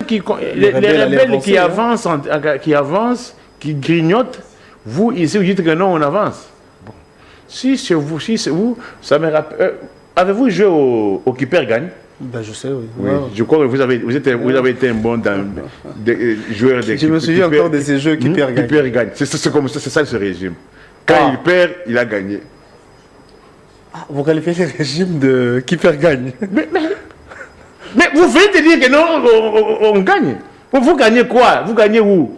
Les rebelles qui avancent, qui grignotent, vous ici vous dites que non, on avance. Bon. Si c'est vous, ça me rappelle. Avez-vous joué au Keeper Gagne? Ben, je sais, oui. Oui. Wow. Je crois que vous avez été un bon joueur de Je me souviens encore de ces jeux Keeper Gagne. Keeper Gagne. C'est ça ce régime. Quand il perd, il a gagné. Ah, vous qualifiez le régime de Keeper Gagne. Mais vous venez de dire que non, on gagne. Vous gagnez quoi? Vous gagnez où?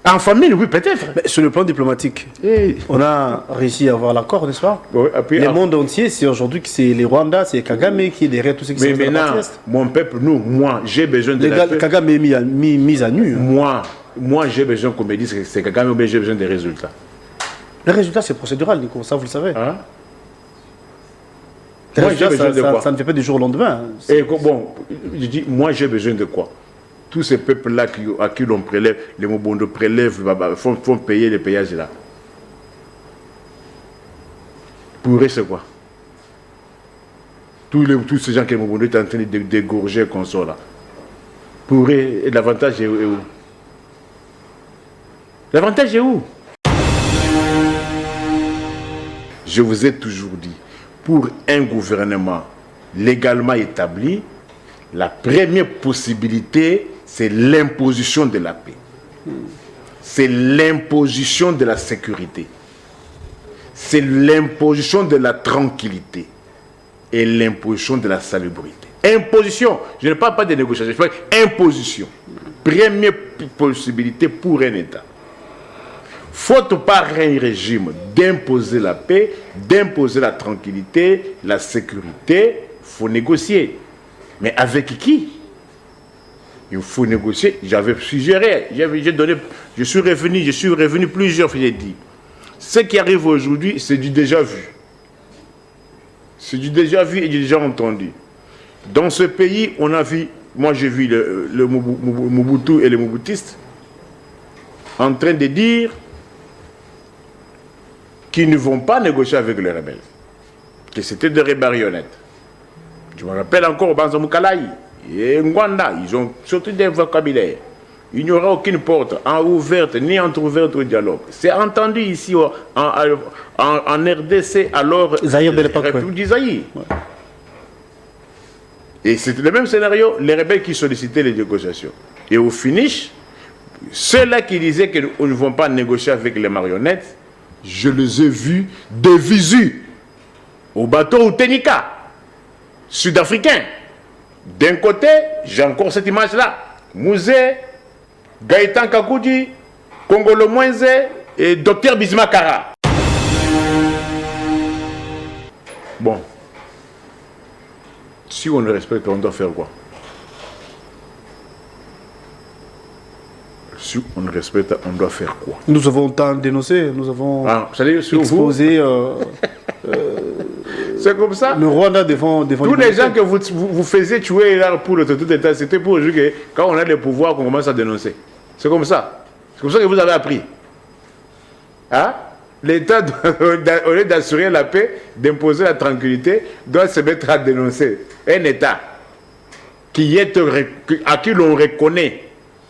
En famille, oui, peut-être. Sur le plan diplomatique, on a réussi à avoir l'accord, n'est-ce pas? Oui, le monde entier, c'est aujourd'hui que c'est les Rwandais, c'est Kagame qui est derrière tout ce qui se passe. Mais maintenant, mon peuple, moi, j'ai besoin de la paix. Kagame est mis à nu. Moi, j'ai besoin qu'on me dise que c'est Kagame, mais j'ai besoin des résultats. Les résultats, c'est procédural, Nico, ça vous le savez. Hein? Moi, j'ai besoin de quoi? Ça ne fait pas du jour au lendemain. Et bon, je dis, moi, j'ai besoin de quoi? Tous ces peuples-là à qui l'on prélève, les Mobondo prélèvent, font payer les péages là. Pour eux, c'est quoi? Tous ces gens que les Mobondo est en train de dégorger comme ça là. Pour eux, l'avantage est où? L'avantage est où? Je vous ai toujours dit, pour un gouvernement légalement établi, la première possibilité, c'est l'imposition de la paix. C'est l'imposition de la sécurité. C'est l'imposition de la tranquillité. Et l'imposition de la salubrité. Imposition, je ne parle pas de négociation, je parle d'imposition. Première possibilité pour un État. Faute par un régime d'imposer la paix, d'imposer la tranquillité, la sécurité, il faut négocier. Mais avec qui? Il faut négocier. J'avais suggéré, je suis revenu plusieurs fois, j'ai dit. Ce qui arrive aujourd'hui, c'est du déjà vu. C'est du déjà vu et du déjà entendu. Dans ce pays, on a vu, moi j'ai vu le Mobutu et les Mobutistes en train de dire qu'ils ne vont pas négocier avec les rebelles. Que c'était des marionnettes. Je me rappelle encore Banza Mukalaï et Ngwanda, ils ont surtout des vocabulaires. Il n'y aura aucune porte ouverte ni entrouverte au dialogue. C'est entendu ici en RDC, alors Zaïre de l'époque. République du Zaïre. Ouais. Et c'était le même scénario, les rebelles qui sollicitaient les négociations. Et au finish, ceux-là qui disaient qu'ils ne vont pas négocier avec les marionnettes, je les ai vus de visu au bateau Utenika, sud-africain. D'un côté, j'ai encore cette image-là. Mouzé, Gaëtan Kakoudi, Congolo Moïse et Dr Bismakara. Bon. Si on ne respecte pas, on doit faire quoi? Si on ne respecte pas, on doit faire quoi? Nous avons tant dénoncé, nous avons exposé. C'est comme ça. Le Rwanda défend tous les gens que vous faisiez tuer là pour le tout d'État, c'était pour que quand on a le pouvoir, qu'on commence à dénoncer. C'est comme ça. C'est comme ça que vous avez appris. Hein? L'État, au lieu d'assurer la paix, d'imposer la tranquillité, doit se mettre à dénoncer. Un État à qui l'on reconnaît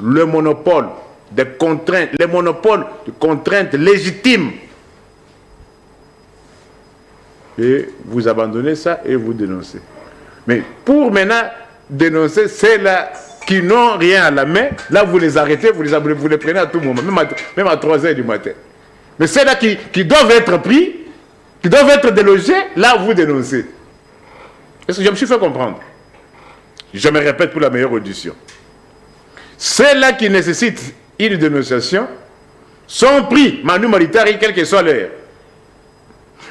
le monopole des contraintes, les monopoles de contraintes légitimes. Et vous abandonnez ça et vous dénoncez. Mais pour maintenant dénoncer ceux-là qui n'ont rien à la main, là vous les arrêtez, vous les prenez à tout moment, même à 3 h du matin. Mais ceux-là qui doivent être pris, qui doivent être délogés, là vous dénoncez. Est-ce que je me suis fait comprendre? Je me répète pour la meilleure audition. Ceux-là qui nécessitent une dénonciation sont pris, manu militari, quel que soit l'heure.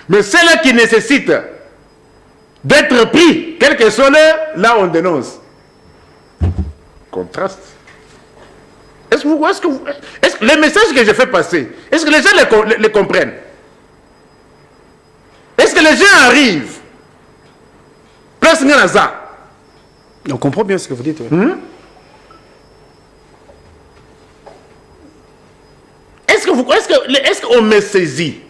Mais ceux-là qui nécessitent d'être pris, quel que soit l'heure, là on dénonce. Contraste. Est-ce que les messages que je fais passer, est-ce que les gens les comprennent? Est-ce que les gens arrivent? Place Nganaza. On comprend bien ce que vous dites. Oui. Est-ce qu'on me saisit?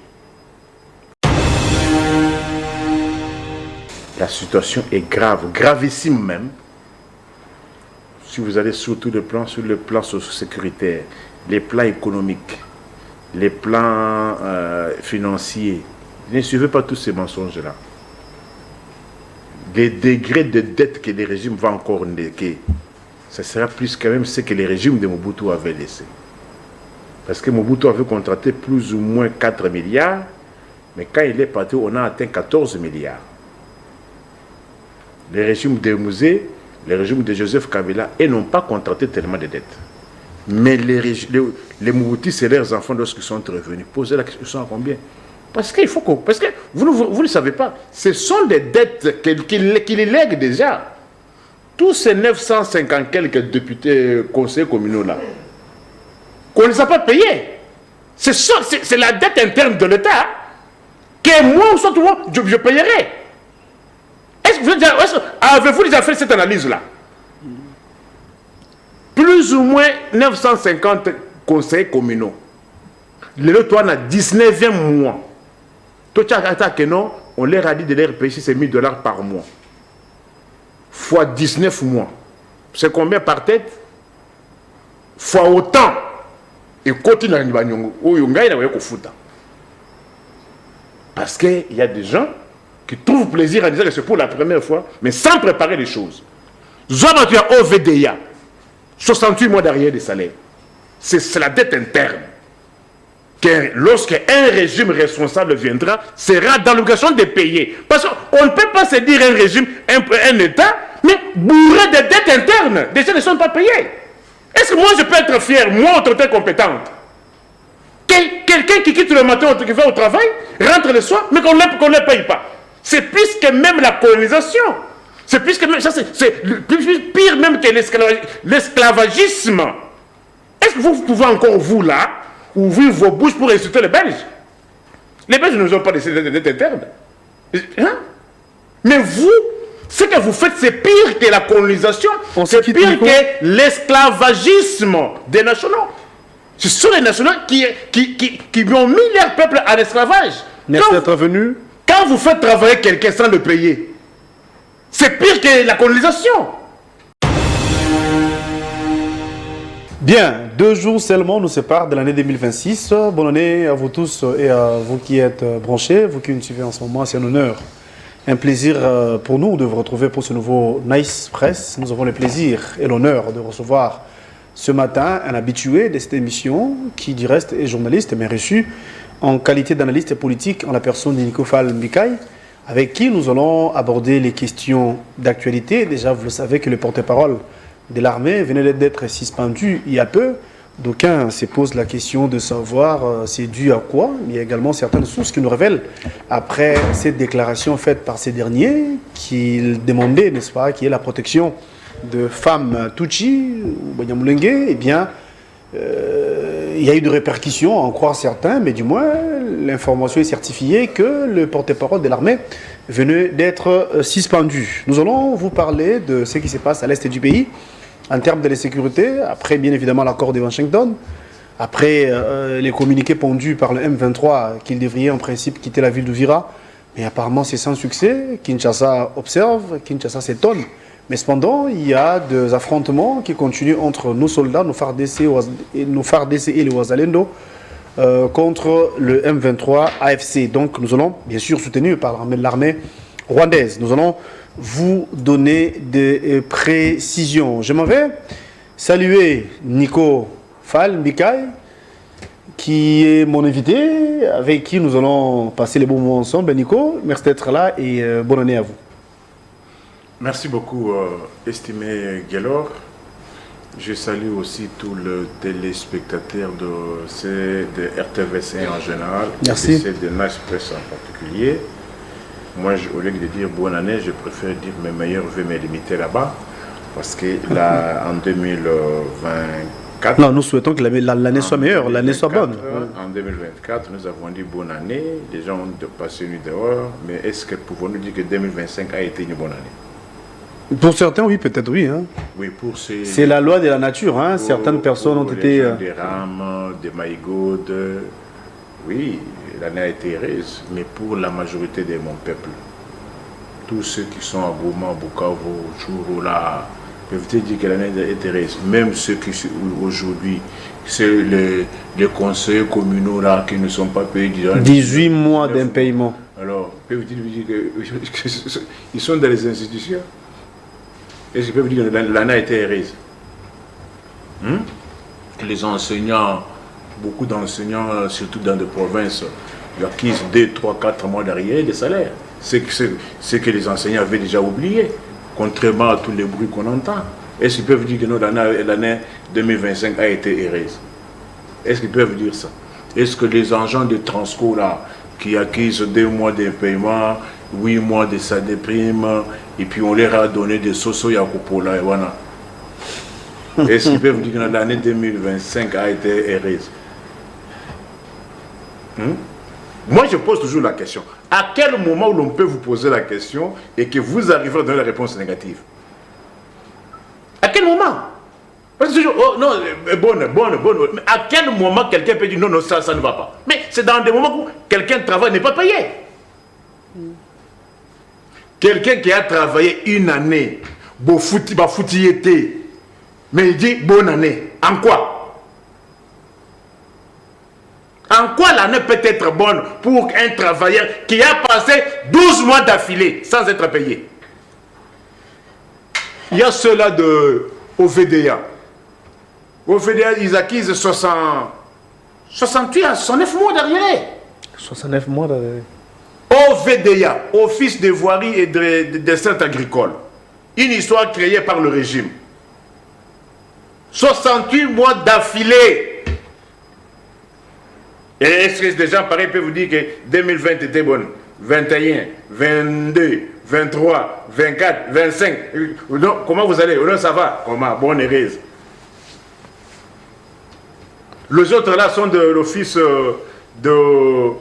La situation est grave, gravissime même. si vous allez sur le plan socio-sécuritaire, les plans économiques, les plans financiers, ne suivez pas tous ces mensonges-là. Les degrés de dette que les régimes vont encore indiquer, ça sera plus quand même ce que les régimes de Mobutu avaient laissé. Parce que Mobutu avait contracté plus ou moins 4 milliards, mais quand il est parti, on a atteint 14 milliards. Les régimes de Musée, les régimes de Joseph Kabila, ils n'ont pas contracté tellement de dettes. Mais les Mobutus et leurs enfants, lorsqu'ils sont revenus, posaient la question, ils sont à combien? Parce que vous ne savez pas, ce sont des dettes qu'ils lèguent déjà. Tous ces 950 quelques députés conseillers communaux là, qu'on ne les a pas payés. C'est la dette interne de l'État que moi ou soit moi, je payerai. Avez-vous déjà fait cette analyse-là? Plus ou moins 950 conseillers communaux. Le toi, on a 19e mois. On leur a dit de leur payer ces $1000 par mois. Fois 19 mois. C'est combien par tête? Fois autant. Et continue à parce qu'il y a des gens qui trouvent plaisir à dire que c'est pour la première fois, mais sans préparer les choses. Zoma, tu as OVDA, 68 mois d'arrière de salaire. C'est la dette interne. Que lorsqu'un régime responsable viendra, sera dans l'obligation de payer. Parce qu'on ne peut pas se dire un régime, un État, mais bourré de dettes internes. Des gens ne sont pas payés. Est-ce que moi je peux être fier, moi, autorité compétente? Quelqu'un qui quitte le matin, qui va au travail, rentre le soir, mais qu'on ne le paye pas. C'est plus que même la colonisation. C'est plus que même, ça c'est pire même que l'esclavagisme. Est-ce que vous pouvez encore, vous là, ouvrir vos bouches pour insulter les Belges? Les Belges ne ont pas de dettes internes. Hein? Mais vous, ce que vous faites, c'est pire que la colonisation, c'est pire que l'esclavagisme des nationaux. Ce sont les nationaux qui ont mis leur peuple à l'esclavage. Merci d'être venu. Quand vous faites travailler quelqu'un sans le payer, c'est pire que la colonisation. Bien, 2 jours seulement nous séparent de l'année 2026. Bonne année à vous tous et à vous qui êtes branchés, vous qui nous suivez en ce moment, c'est un honneur. Un plaisir pour nous de vous retrouver pour ce nouveau Nice Press. Nous avons le plaisir et l'honneur de recevoir ce matin un habitué de cette émission qui du reste est journaliste mais reçu en qualité d'analyste politique en la personne de Nico Fall Mbikai, avec qui nous allons aborder les questions d'actualité. Déjà, vous le savez que le porte-parole de l'armée venait d'être suspendu il y a peu. D'aucuns se posent la question de savoir c'est dû à quoi. Il y a également certaines sources qui nous révèlent, après cette déclaration faite par ces derniers, qu'ils demandaient, n'est-ce pas, qu'il y ait la protection de femmes Tutsi ou Banyamulenge, eh bien, il y a eu des répercussions, à en croire certains, mais du moins, l'information est certifiée que le porte-parole de l'armée venait d'être suspendu. Nous allons vous parler de ce qui se passe à l'est du pays, en termes de la sécurité, après bien évidemment l'accord de Washington, après les communiqués pondus par le M23 qu'il devrait en principe quitter la ville d'Uvira, mais apparemment c'est sans succès. Kinshasa observe, Kinshasa s'étonne. Mais cependant, il y a des affrontements qui continuent entre nos soldats, nos FARDC et les Ouazalendo contre le M23 AFC. Donc nous allons, bien sûr soutenus par l'armée rwandaise, nous allons vous donner des précisions. Je m'en vais saluer Nico Fall Mbikai, qui est mon invité, avec qui nous allons passer les bons moments ensemble. Nico, merci d'être là et bonne année à vous. Merci beaucoup, estimé Guélor. Je salue aussi tous les téléspectateurs de RTVC en général, merci. Et de Nice Press en particulier. Moi, au lieu de dire bonne année, je préfère dire mes meilleurs vœux, mais limiter là-bas. Parce que là, en 2024... Non, nous souhaitons que l'année soit meilleure, l'année soit bonne. En 2024, nous avons dit bonne année. Les gens ont passé une nuit dehors. Mais est-ce que pouvons-nous dire que 2025 a été une bonne année? Pour certains, oui, peut-être oui. Hein. Oui, pour ces... C'est la loi de la nature. Hein. Certaines personnes ont été... Des rames, des maïgaudes. Oui, l'année a été heureuse. Mais pour la majorité de mon peuple, tous ceux qui sont à Goma, Bukavu, Churula, Peuvent-ils dire que l'année est heureuse? Même ceux qui aujourd'hui, c'est les conseillers communaux là qui ne sont pas payés 18 mois d'impayement. Alors, peuvent-ils dire qu'ils sont dans les institutions? Est-ce qu'ils peuvent dire que l'année a été heureuse? Les enseignants, beaucoup d'enseignants, surtout dans des provinces, ils acquisent 2, 3, 4 mois d'arrière de salaire. C'est que les enseignants avaient déjà oublié, contrairement à tous les bruits qu'on entend. Est-ce qu'ils peuvent dire que l'année 2025 a été heureuse? Est-ce qu'ils peuvent dire ça? Est-ce que les agents de Transco là, qui acquisent 2 mois de paiement, 8 mois de salaire de prime, et puis on leur a donné des sosos yakupola et voilà. Est-ce qu'ils peuvent dire que l'année 2025 a été heureuse? Moi, je pose toujours la question. À quel moment l'on peut vous poser la question et que vous arriverez à donner la réponse négative? À quel moment? Parce que toujours, oh non, bonne. Mais à quel moment quelqu'un peut dire non, ça ne va pas? Mais c'est dans des moments où quelqu'un travaille n'est pas payé. Quelqu'un qui a travaillé une année, mais il dit bonne année. En quoi? En quoi l'année peut être bonne pour un travailleur qui a passé 12 mois d'affilée sans être payé? Il y a ceux-là de OVDA. OVDA, ils acquisent 68 à 69 mois d'arrière. 69 mois d'arrière. OVDA, Office de voirie et de descente agricole. Une histoire créée par le régime. 68 mois d'affilée. Et est-ce que des gens pareils peuvent vous dire que 2020 était bonne? 21, 22, 23, 24, 25. Non, comment vous allez? Non, ça va. Comment? Bonne heureuse. Les autres là sont de l'office de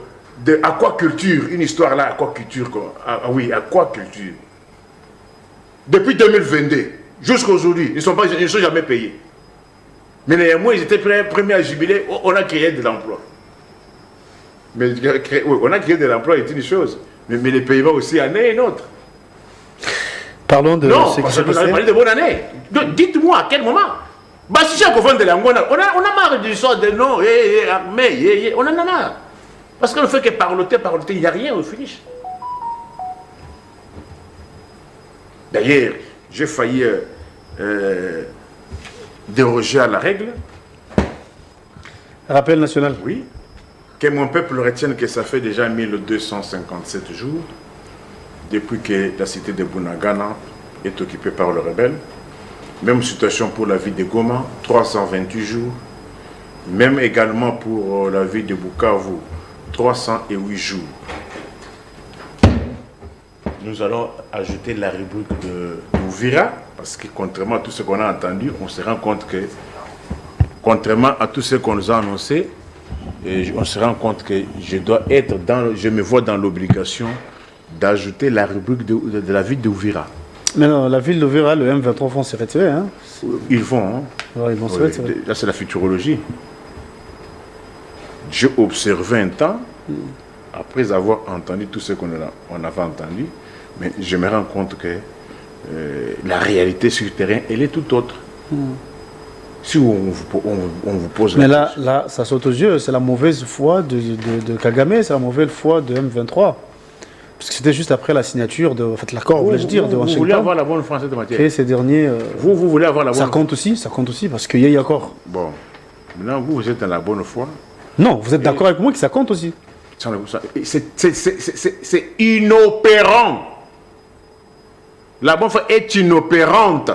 aquaculture. Une histoire là, aquaculture. Ah oui, aquaculture. Depuis 2022, jusqu'à aujourd'hui, ils ne sont jamais payés. Mais néanmoins, ils étaient premiers à jubiler. On a créé de l'emploi. Mais on a créé de l'emploi, c'est une chose. Mais les paiements aussi, année et une autre. Parlons de ce qui s'est passé. Vous avez parlé de bonne année. Dites-moi à quel moment. Bah, si j'ai de l'Angola, on a marre de l'histoire de non, mais on en a marre. Parce qu'on ne fait que parloter, il n'y a rien au finish. D'ailleurs, j'ai failli déroger à la règle. Rappel national. Oui. Que mon peuple retienne que ça fait déjà 1257 jours depuis que la cité de Bunagana est occupée par le rebelle. Même situation pour la ville de Goma, 328 jours. Même également pour la ville de Bukavu, 308 jours. Nous allons ajouter la rubrique de Ouvira, parce que contrairement à tout ce qu'on a entendu, on se rend compte que, contrairement à tout ce qu'on nous a annoncé, on se rend compte que je me vois dans l'obligation d'ajouter la rubrique de la ville d'Ouvira. Mais non, la ville d'Ouvira, le M23 vont se retirer. Hein? Ils vont. Hein? Alors, ils vont se retirer. Là, c'est la futurologie. J'ai observé un temps, après avoir entendu tout ce qu'on avait entendu, mais je me rends compte que la réalité sur le terrain, elle est tout autre. Si on vous pose mais là, ça saute aux yeux, c'est la mauvaise foi de Kagame, c'est la mauvaise foi de M23. Parce que c'était juste après la signature, l'accord, voulais-je dire, de Washington. Vous voulez avoir la bonne foi en cette matière? Et ces derniers... vous voulez avoir la bonne foi? Ça compte aussi, parce qu'il y a eu accord. Bon, maintenant vous êtes dans la bonne foi. Non, vous êtes d'accord avec moi que ça compte aussi. C'est inopérant. La bonne foi est inopérante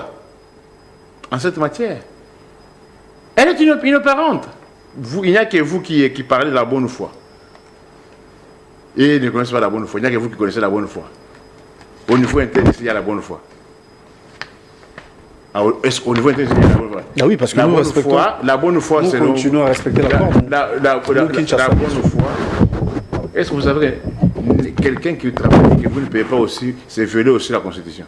en cette matière. Elle est inopérante. Il n'y a que vous qui parlez de la bonne foi. Et ne connaissez pas la bonne foi. Il n'y a que vous qui connaissez la bonne foi. Au niveau interne, il y a la bonne foi. Est-ce qu'au niveau interne, il y a la bonne foi? Ah oui, parce que la bonne foi, c'est... Nous continuons à respecter l'accord. La bonne foi. Est-ce que vous savez que quelqu'un qui travaille et que vous ne payez pas aussi, c'est violer aussi la Constitution?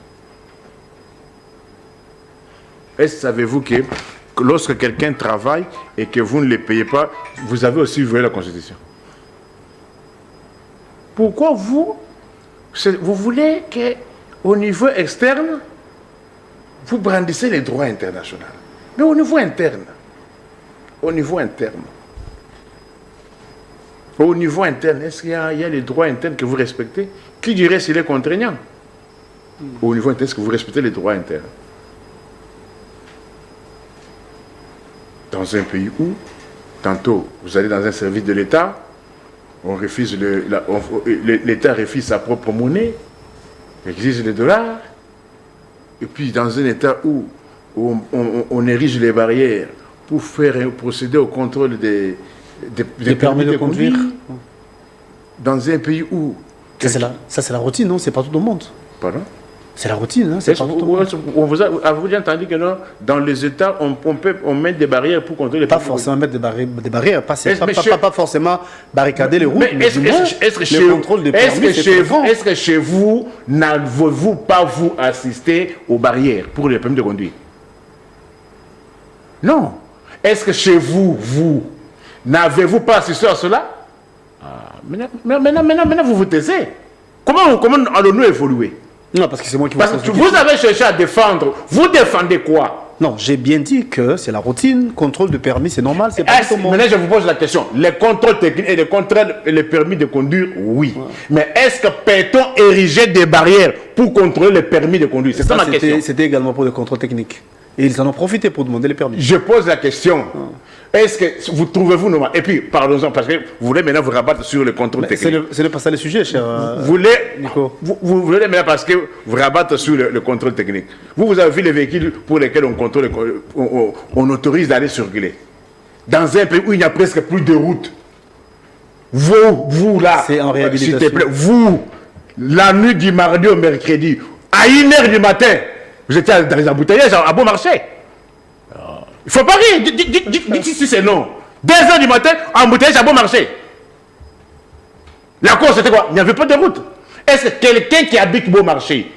Est-ce que savez-vous que lorsque quelqu'un travaille et que vous ne le payez pas, vous avez aussi violé la Constitution? Pourquoi vous voulez qu'au niveau externe, vous brandissez les droits internationaux. Mais au niveau interne, au niveau interne, est-ce qu'il y a les droits internes que vous respectez? Qui dirait s'il est contraignant? Au niveau interne, est-ce que vous respectez les droits internes? Dans un pays où, tantôt, vous allez dans un service de l'État, on refuse l'État refuse sa propre monnaie, exige les dollars, et puis dans un État où on érige les barrières pour procéder au contrôle des permis de conduire. Dans un pays où... Ça, c'est la routine, non? C'est partout dans le monde. Pardon? C'est la routine, hein? C'est partout dans le monde. Avez-vous déjà entendu que non, dans les États, on met des barrières pour contrôler les pas forcément mettre des barrières, pas forcément barricader les routes, mais est-ce que chez vous, n'avez-vous pas vous assister aux barrières pour les permis de conduire? Non. Est-ce que chez vous, n'avez-vous pas assisté à cela? Maintenant, vous vous taisez. Comment allons-nous évoluer? Non, parce que c'est moi qui Parce que vous avez cherché à défendre. Vous défendez quoi? Non, j'ai bien dit que c'est la routine, contrôle de permis, c'est normal, c'est pas tout le monde. Maintenant, je vous pose la question. Les contrôles techniques et les contrôles et les permis de conduire, oui. Ouais. Mais est-ce que peut-on ériger des barrières pour contrôler les permis de conduire? C'est ça ma question. C'était également pour les contrôles techniques. Et ils en ont profité pour demander les permis. Je pose la question. Est-ce que vous trouvez-vous normal? Et puis, parlons-en, parce que vous voulez maintenant vous rabattre sur le contrôle technique. Ce n'est pas ça le sujet, cher Nico. Vous voulez maintenant parce que vous rabattez sur le contrôle technique. Vous avez vu les véhicules pour lesquels on contrôle, on autorise d'aller circuler. Dans un pays où il n'y a presque plus de routes. Vous là, c'est en réhabilitation. S'il te plaît, vous, la nuit du mardi au mercredi, à 1h du matin, vous étiez dans les embouteillages à bon marché. Il ne faut pas rire. Dites si c'est non. 2h du matin, embouteillage à bon marché. La cause, c'était quoi? Il n'y avait pas de route. Est-ce que quelqu'un qui habite Bon Marché,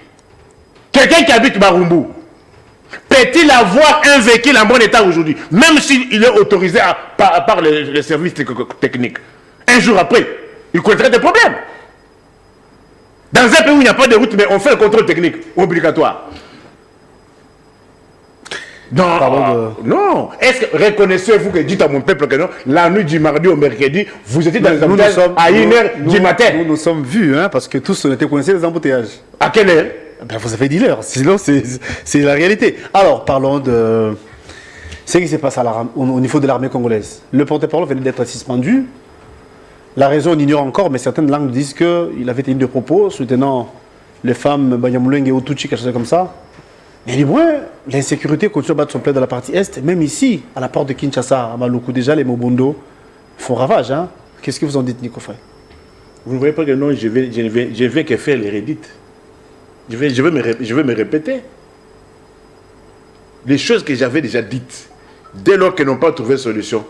quelqu'un qui habite Barumbu, peut-il avoir un véhicule en bon état aujourd'hui, même s'il est autorisé par les services techniques? Un jour après, il connaîtrait des problèmes. Dans un pays où il n'y a pas de route, mais on fait le contrôle technique obligatoire. Non. Est-ce que reconnaissez-vous que dites à mon peuple que non, la nuit du mardi au mercredi, vous étiez dans les embouteillages à 1h du matin? Nous sommes vus, hein, parce que tous on était connaissés les embouteillages. À quelle heure? Ben, vous avez dit l'heure, sinon c'est la réalité. Alors, parlons de ce qui s'est passé au niveau de l'armée congolaise. Le porte-parole venait d'être suspendu. La raison, on ignore encore, mais certaines langues disent qu'il avait tenu des propos soutenant les femmes Banyamulenge et Otuchi, quelque chose comme ça. Mais du moins, l'insécurité continue à battre son plein dans la partie Est, même ici, à la porte de Kinshasa, à Maluku, déjà les Mobondo font ravage. Hein? Qu'est-ce que vous en dites, Nico Frey? Vous ne voyez pas que non, je vais que faire les rédites. Je vais me répéter. Les choses que j'avais déjà dites, dès lors qu'elles n'ont pas trouvé solution,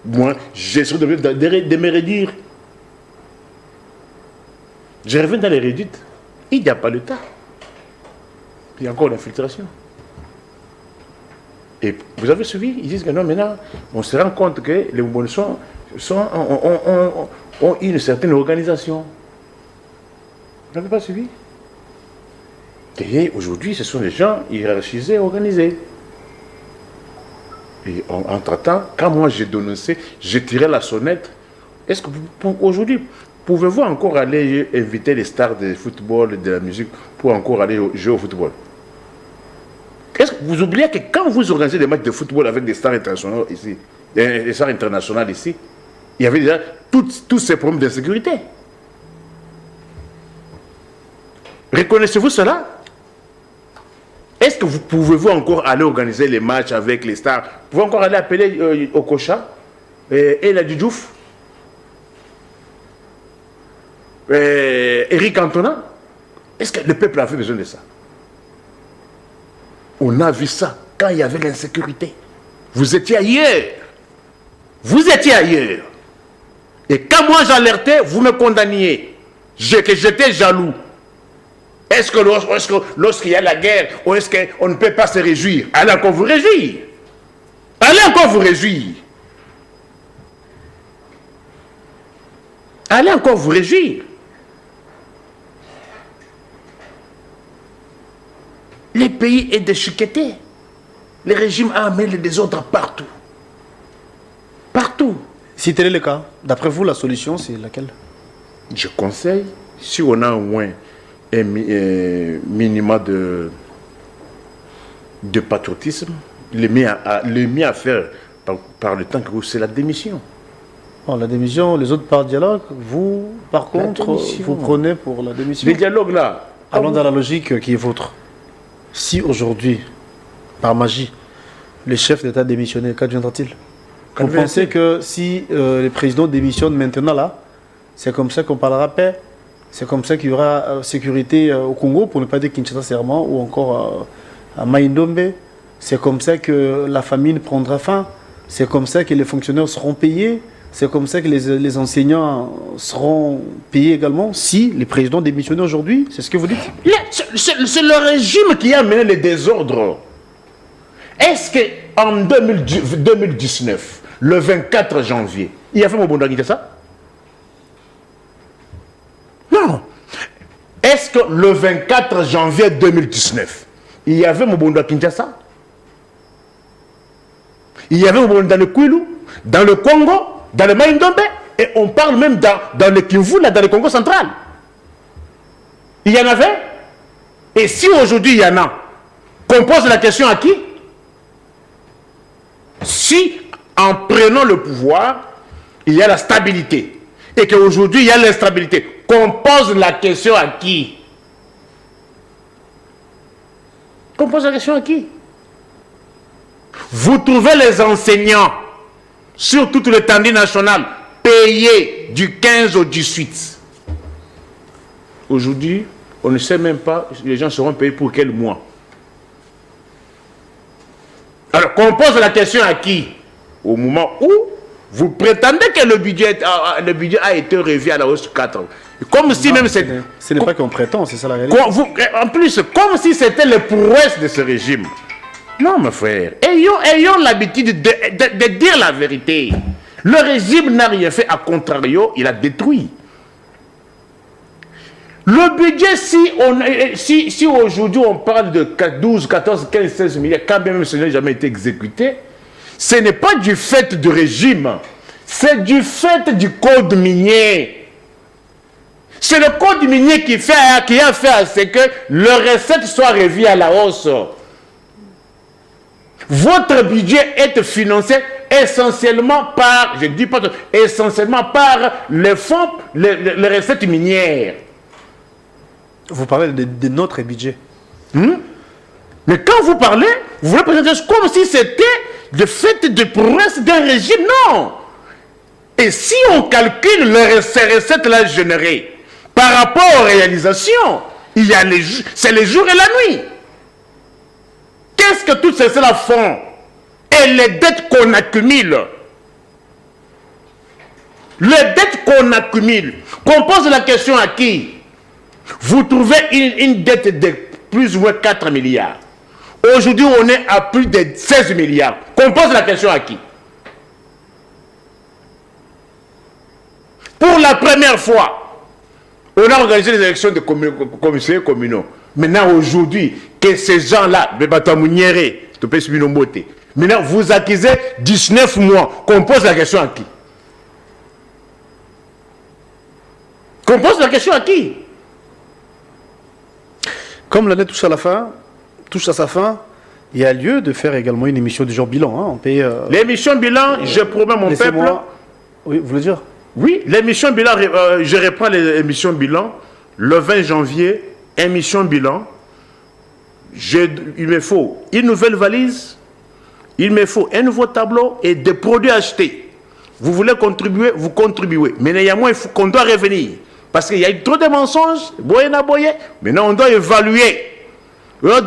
moi, j'essaie de me réduire. Je reviens dans les rédites. Il n'y a pas le temps. Il y a encore l'infiltration. Et vous avez suivi, ils disent que non, maintenant, on se rend compte que les Moubons ont une certaine organisation. Vous n'avez pas suivi? Et aujourd'hui, ce sont des gens hiérarchisés, organisés. Et entre-temps, quand moi j'ai dénoncé, j'ai tiré la sonnette. Est-ce que aujourd'hui, pouvez-vous encore aller inviter les stars de football et de la musique pour encore aller jouer au football? Est-ce que vous oubliez que quand vous organisez des matchs de football avec des stars internationales ici, il y avait déjà tous ces problèmes d'insécurité? Reconnaissez-vous cela? Est-ce que vous pouvez encore aller organiser les matchs avec les stars? Vous pouvez encore aller appeler Okocha et la Djouf, Eric Cantona? Est-ce que le peuple avait besoin de ça? On a vu ça quand il y avait l'insécurité. Vous étiez ailleurs. Vous étiez ailleurs. Et quand moi j'alertais, vous me condamniez. Que j'étais jaloux. Est-ce que lorsqu'il y a la guerre, ou est-ce qu'on ne peut pas se réjouir? Allez encore vous réjouir. Allez encore vous réjouir. Allez encore vous réjouir. le pays est déchiqueté. Le régime a amené le désordre partout. Partout. Si tel est le cas, d'après vous, la solution, c'est laquelle? Je conseille, si on a au moins un minimum de patriotisme, le mieux à faire par le temps que c'est la démission. Bon, la démission, les autres par dialogue, vous, par contre, vous prenez pour la démission. Les dialogues là. Allons dans la logique qui est vôtre. Si aujourd'hui, par magie, le chef d'État démissionné, qu'adviendra-t-il? Vous pensez que si le président démissionne maintenant là, c'est comme ça qu'on parlera paix? C'est comme ça qu'il y aura sécurité au Congo, pour ne pas dire Kinshasa serment, ou encore à Maïndombe? C'est comme ça que la famine prendra fin? C'est comme ça que les fonctionnaires seront payés? C'est comme ça que les enseignants seront payés également? Si le président démissionne aujourd'hui, c'est ce que vous dites? C'est le régime qui a mené les désordres. Est-ce qu'en 2019, le 24 janvier, il y a fait mon bon ça? Non. Est-ce que le 24 janvier 2019, il y avait mon bon Kinshasa? Il y avait mon bon dans le Kwilu, dans le Congo, dans le Maïndombe, et on parle même dans le Kivu, là, dans le Congo central. Il y en avait? Et si aujourd'hui il y en a, qu'on pose la question à qui? Si en prenant le pouvoir, il y a la stabilité, et qu'aujourd'hui il y a l'instabilité, qu'on pose la question à qui? Qu'on pose la question à qui? Vous trouvez les enseignants sur toute l'étendue nationale payés du 15 au 18. Aujourd'hui, on ne sait même pas les gens seront payés pour quel mois. Alors, qu'on pose la question à qui? Au moment où vous prétendez que le budget a été revu à la hausse 4. Comme si même c'est... Ce n'est pas qu'on prétend, c'est ça la réalité. En plus, comme si c'était les prouesses de ce régime. Non, mes frères, ayons l'habitude de dire la vérité. Le régime n'a rien fait, à contrario, il a détruit. Le budget, si aujourd'hui on parle de 12, 14, 15, 16 milliards, quand même ce n'a jamais été exécuté, ce n'est pas du fait du régime, c'est du fait du code minier. C'est le code minier qui a fait à ce que le recette soit revu à la hausse. Votre budget est financé essentiellement par, je ne dis pas essentiellement par les fonds, les recettes minières. Vous parlez de notre budget. Mais quand vous parlez, vous voulez présenter comme si c'était le fait de prouesse d'un régime. Non. Et si on calcule ces recettes-là générées par rapport aux réalisations, c'est les jours et la nuit. Qu'est-ce que toutes ces cela font? Et les dettes qu'on accumule. Les dettes qu'on accumule. Qu'on pose la question à qui? Vous trouvez une dette de plus ou moins 4 milliards. Aujourd'hui, on est à plus de 16 milliards. Qu'on pose la question à qui? Pour la première fois, on a organisé les élections de commissaires communaux. Maintenant, aujourd'hui, que ces gens-là, maintenant, vous accusez 19 mois. Qu'on pose la question à qui? Qu'on pose la question à qui? Comme l'année touche à sa fin, il y a lieu de faire également une émission du genre bilan. Hein. On paye, l'émission bilan, je promets mon peuple. Oui, vous voulez dire? Oui, l'émission bilan, je reprends l'émission bilan, le 20 janvier, émission bilan. Il me faut une nouvelle valise, il me faut un nouveau tableau et des produits achetés. Vous voulez contribuer, vous contribuez. Mais néanmoins, il faut qu'on doit revenir. Parce qu'il y a eu trop de mensonges. Maintenant, on doit évaluer. On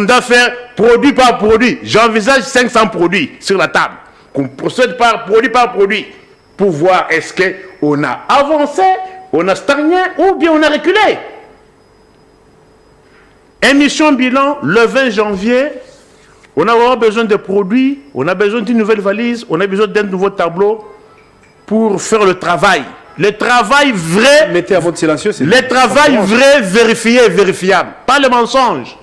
doit faire produit par produit. J'envisage 500 produits sur la table. Qu'on procède par produit. Pour voir est-ce qu'on a avancé, on a stagné ou bien on a reculé. Émission bilan le 20 janvier. On a vraiment besoin de produits, on a besoin d'une nouvelle valise, on a besoin d'un nouveau tableau pour faire le travail. Le travail vrai. Mettez à votre silencieux. Le travail vrai, vérifié et vérifiable. pas le mensonge.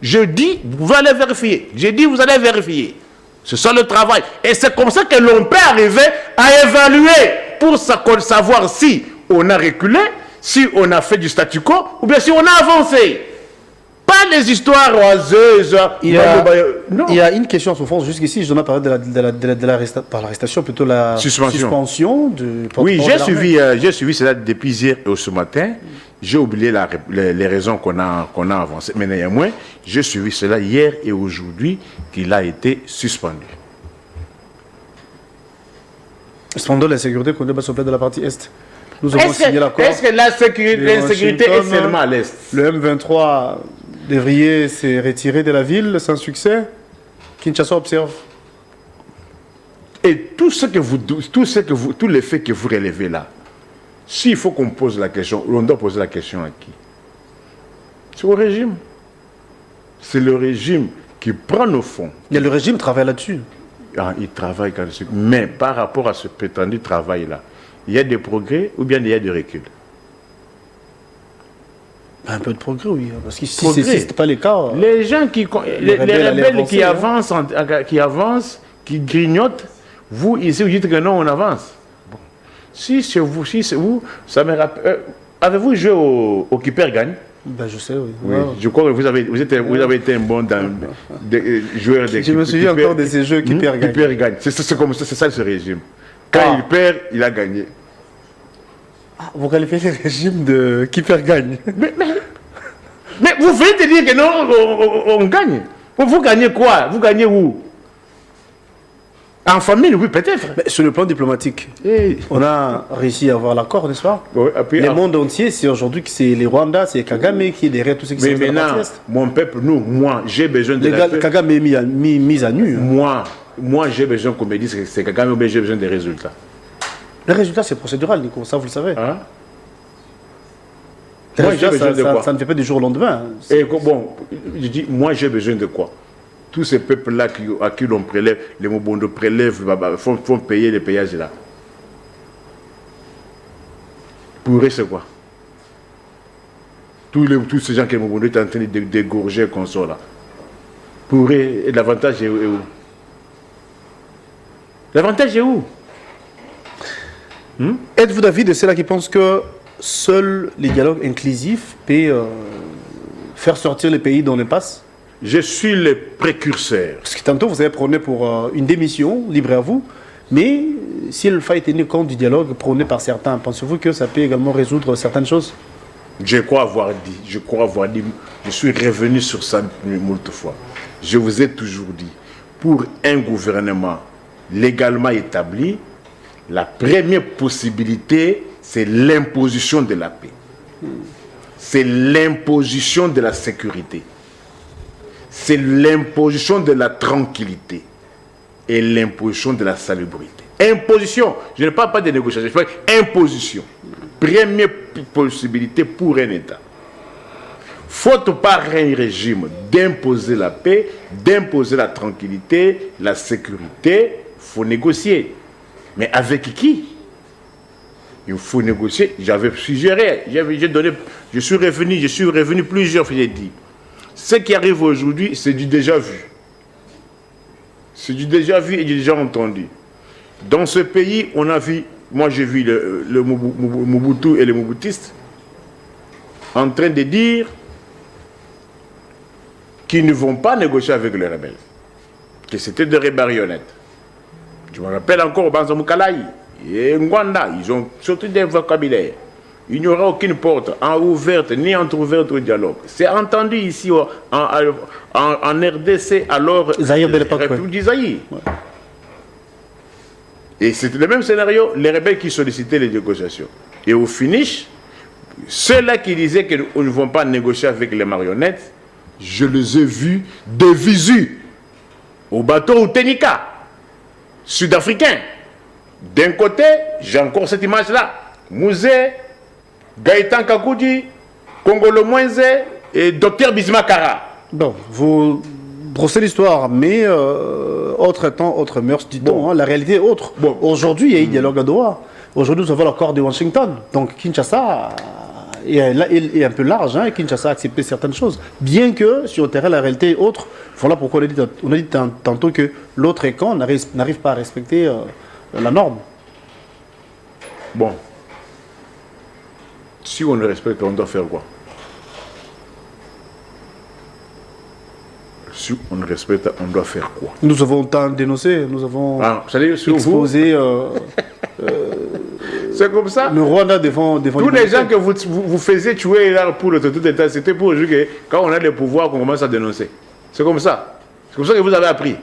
Je dis, vous allez vérifier. J'ai dit, vous allez vérifier. C'est ça le travail. Et c'est comme ça que l'on peut arriver à évaluer pour savoir si on a reculé, si on a fait du statu quo, ou bien si on a avancé. Pas les histoires oiseuses. Il y a une question en souffrance jusqu'ici. Je donne parler de l'arrestation, plutôt la suspension du oui, j'ai suivi cela depuis hier et ce matin. J'ai oublié les raisons qu'on a avancées. Mais néanmoins, j'ai suivi cela hier et aujourd'hui qu'il a été suspendu. Cependant, la sécurité qu'on doit s'occuper de la partie Est. Nous avons signé l'accord. Est-ce que l'insécurité est seulement à l'Est? Le M23 devrait se retirer de la ville sans succès. Kinshasa observe. Et tous les faits que vous relevez là, s'il faut qu'on pose la question, on doit poser la question à qui? C'est au régime. C'est le régime qui prend nos fonds. Et le régime travaille là-dessus. Ah, il travaille là-dessus. Mais par rapport à ce prétendu travail-là, il y a des progrès ou bien il y a des reculs? Un peu de progrès, oui. Parce que si ce n'est pas le cas... Les gens les rebelles qui avancent, qui grignotent, vous, ici, vous dites que non, on avance. Bon. Si c'est vous, ça me rappelle... avez-vous joué au Keeper Gagne? Ben, je sais, oui. Oui. Je crois que vous avez été un bon joueur de Je me souviens encore de ces jeux Keeper Gagne. Keeper Gagne. C'est ça ce régime. Quand il perd, il a gagné. Ah, vous qualifiez le régime de Keeper Gagne. Mais vous venez de dire que non, on gagne. Vous gagnez quoi? Vous gagnez où? En famille, oui, peut-être. Sur le plan diplomatique, on a réussi à avoir l'accord, n'est-ce pas? Oui, le monde entier, c'est aujourd'hui que c'est les Rwandais, c'est Kagame qui est derrière tout ce qui se passe. Mais maintenant, mon peuple, moi, j'ai besoin de la paix. Kagame est mis à nu. Moi, j'ai besoin qu'on me dise que c'est Kagame, mais j'ai besoin des résultats. Les résultats, c'est procédural, Nico, ça vous le savez. Hein? Moi, ça ne fait pas du jour au lendemain. Et bon, je dis, moi j'ai besoin de quoi? Tous ces peuples-là à qui l'on prélève, les Mobondo prélèvent, font payer les péages là. Pour eux, c'est quoi? Tous ces gens que les Mobondo est en train de dégorger comme ça là. Pour eux, l'avantage est où? L'avantage est où? Êtes-vous d'avis de ceux-là qui pensent que seul les dialogues inclusifs peuvent faire sortir les pays dans l'impasse? Je suis le précurseur. Parce que tantôt vous avez prôné pour une démission, libre à vous, mais si le fait est tenu compte du dialogue prôné par certains, pensez-vous que ça peut également résoudre certaines choses? Je crois avoir dit, je suis revenu sur ça moult fois. Je vous ai toujours dit, pour un gouvernement légalement établi, la première possibilité, c'est l'imposition de la paix. C'est l'imposition de la sécurité. C'est l'imposition de la tranquillité. Et l'imposition de la salubrité. Imposition, je ne parle pas de négociation, je parle imposition. Première possibilité pour un État. Faute par un régime d'imposer la paix, d'imposer la tranquillité, la sécurité, il faut négocier. Mais avec qui? Il faut négocier. J'avais suggéré, je suis revenu plusieurs fois, j'ai dit. Ce qui arrive aujourd'hui, c'est du déjà vu. C'est du déjà vu et du déjà entendu. Dans ce pays, on a vu, moi j'ai vu le Mobutu et les Mobutistes en train de dire qu'ils ne vont pas négocier avec les rebelles. Que c'était des marionnettes. Je me rappelle encore au Banza Mukalaï et Ngwanda, ils ont surtout des vocabulaires. Il n'y aura aucune porte ouverte ni entrouverte au dialogue. C'est entendu ici en RDC, alors Zaïre de l'époque, République du Zaïre. Ouais. Et c'était le même scénario, les rebelles qui sollicitaient les négociations. Et au finish, ceux-là qui disaient qu'ils ne vont pas négocier avec les marionnettes, je les ai vus de visu au bateau Utenika, sud-africain. D'un côté, j'ai encore cette image-là. Mouzé, Gaëtan Kakoudi, Congolo Mwenze et Dr Bismakara. Bon, vous brossez l'histoire, mais autre temps, autre mœurs, dit-on. Bon. La réalité est autre. Bon. Aujourd'hui, il y a eu dialogue à Doha. Aujourd'hui, nous avons l'accord de Washington. Donc, Kinshasa est un peu large, hein, et Kinshasa a accepté certaines choses. Bien que sur le terrain, la réalité est autre. Voilà pourquoi on a dit tantôt que l'autre camp n'arrive pas à respecter la norme. Bon. Si on ne respecte, on doit faire quoi? Si on ne respecte, on doit faire quoi? Nous avons tant dénoncé, nous avons exposé. C'est comme ça. Le Rwanda devant tous les gens que vous faisiez tuer là pour le tout État, c'était pour dire que quand on a le pouvoir, qu'on commence à dénoncer. C'est comme ça. C'est comme ça que vous avez appris.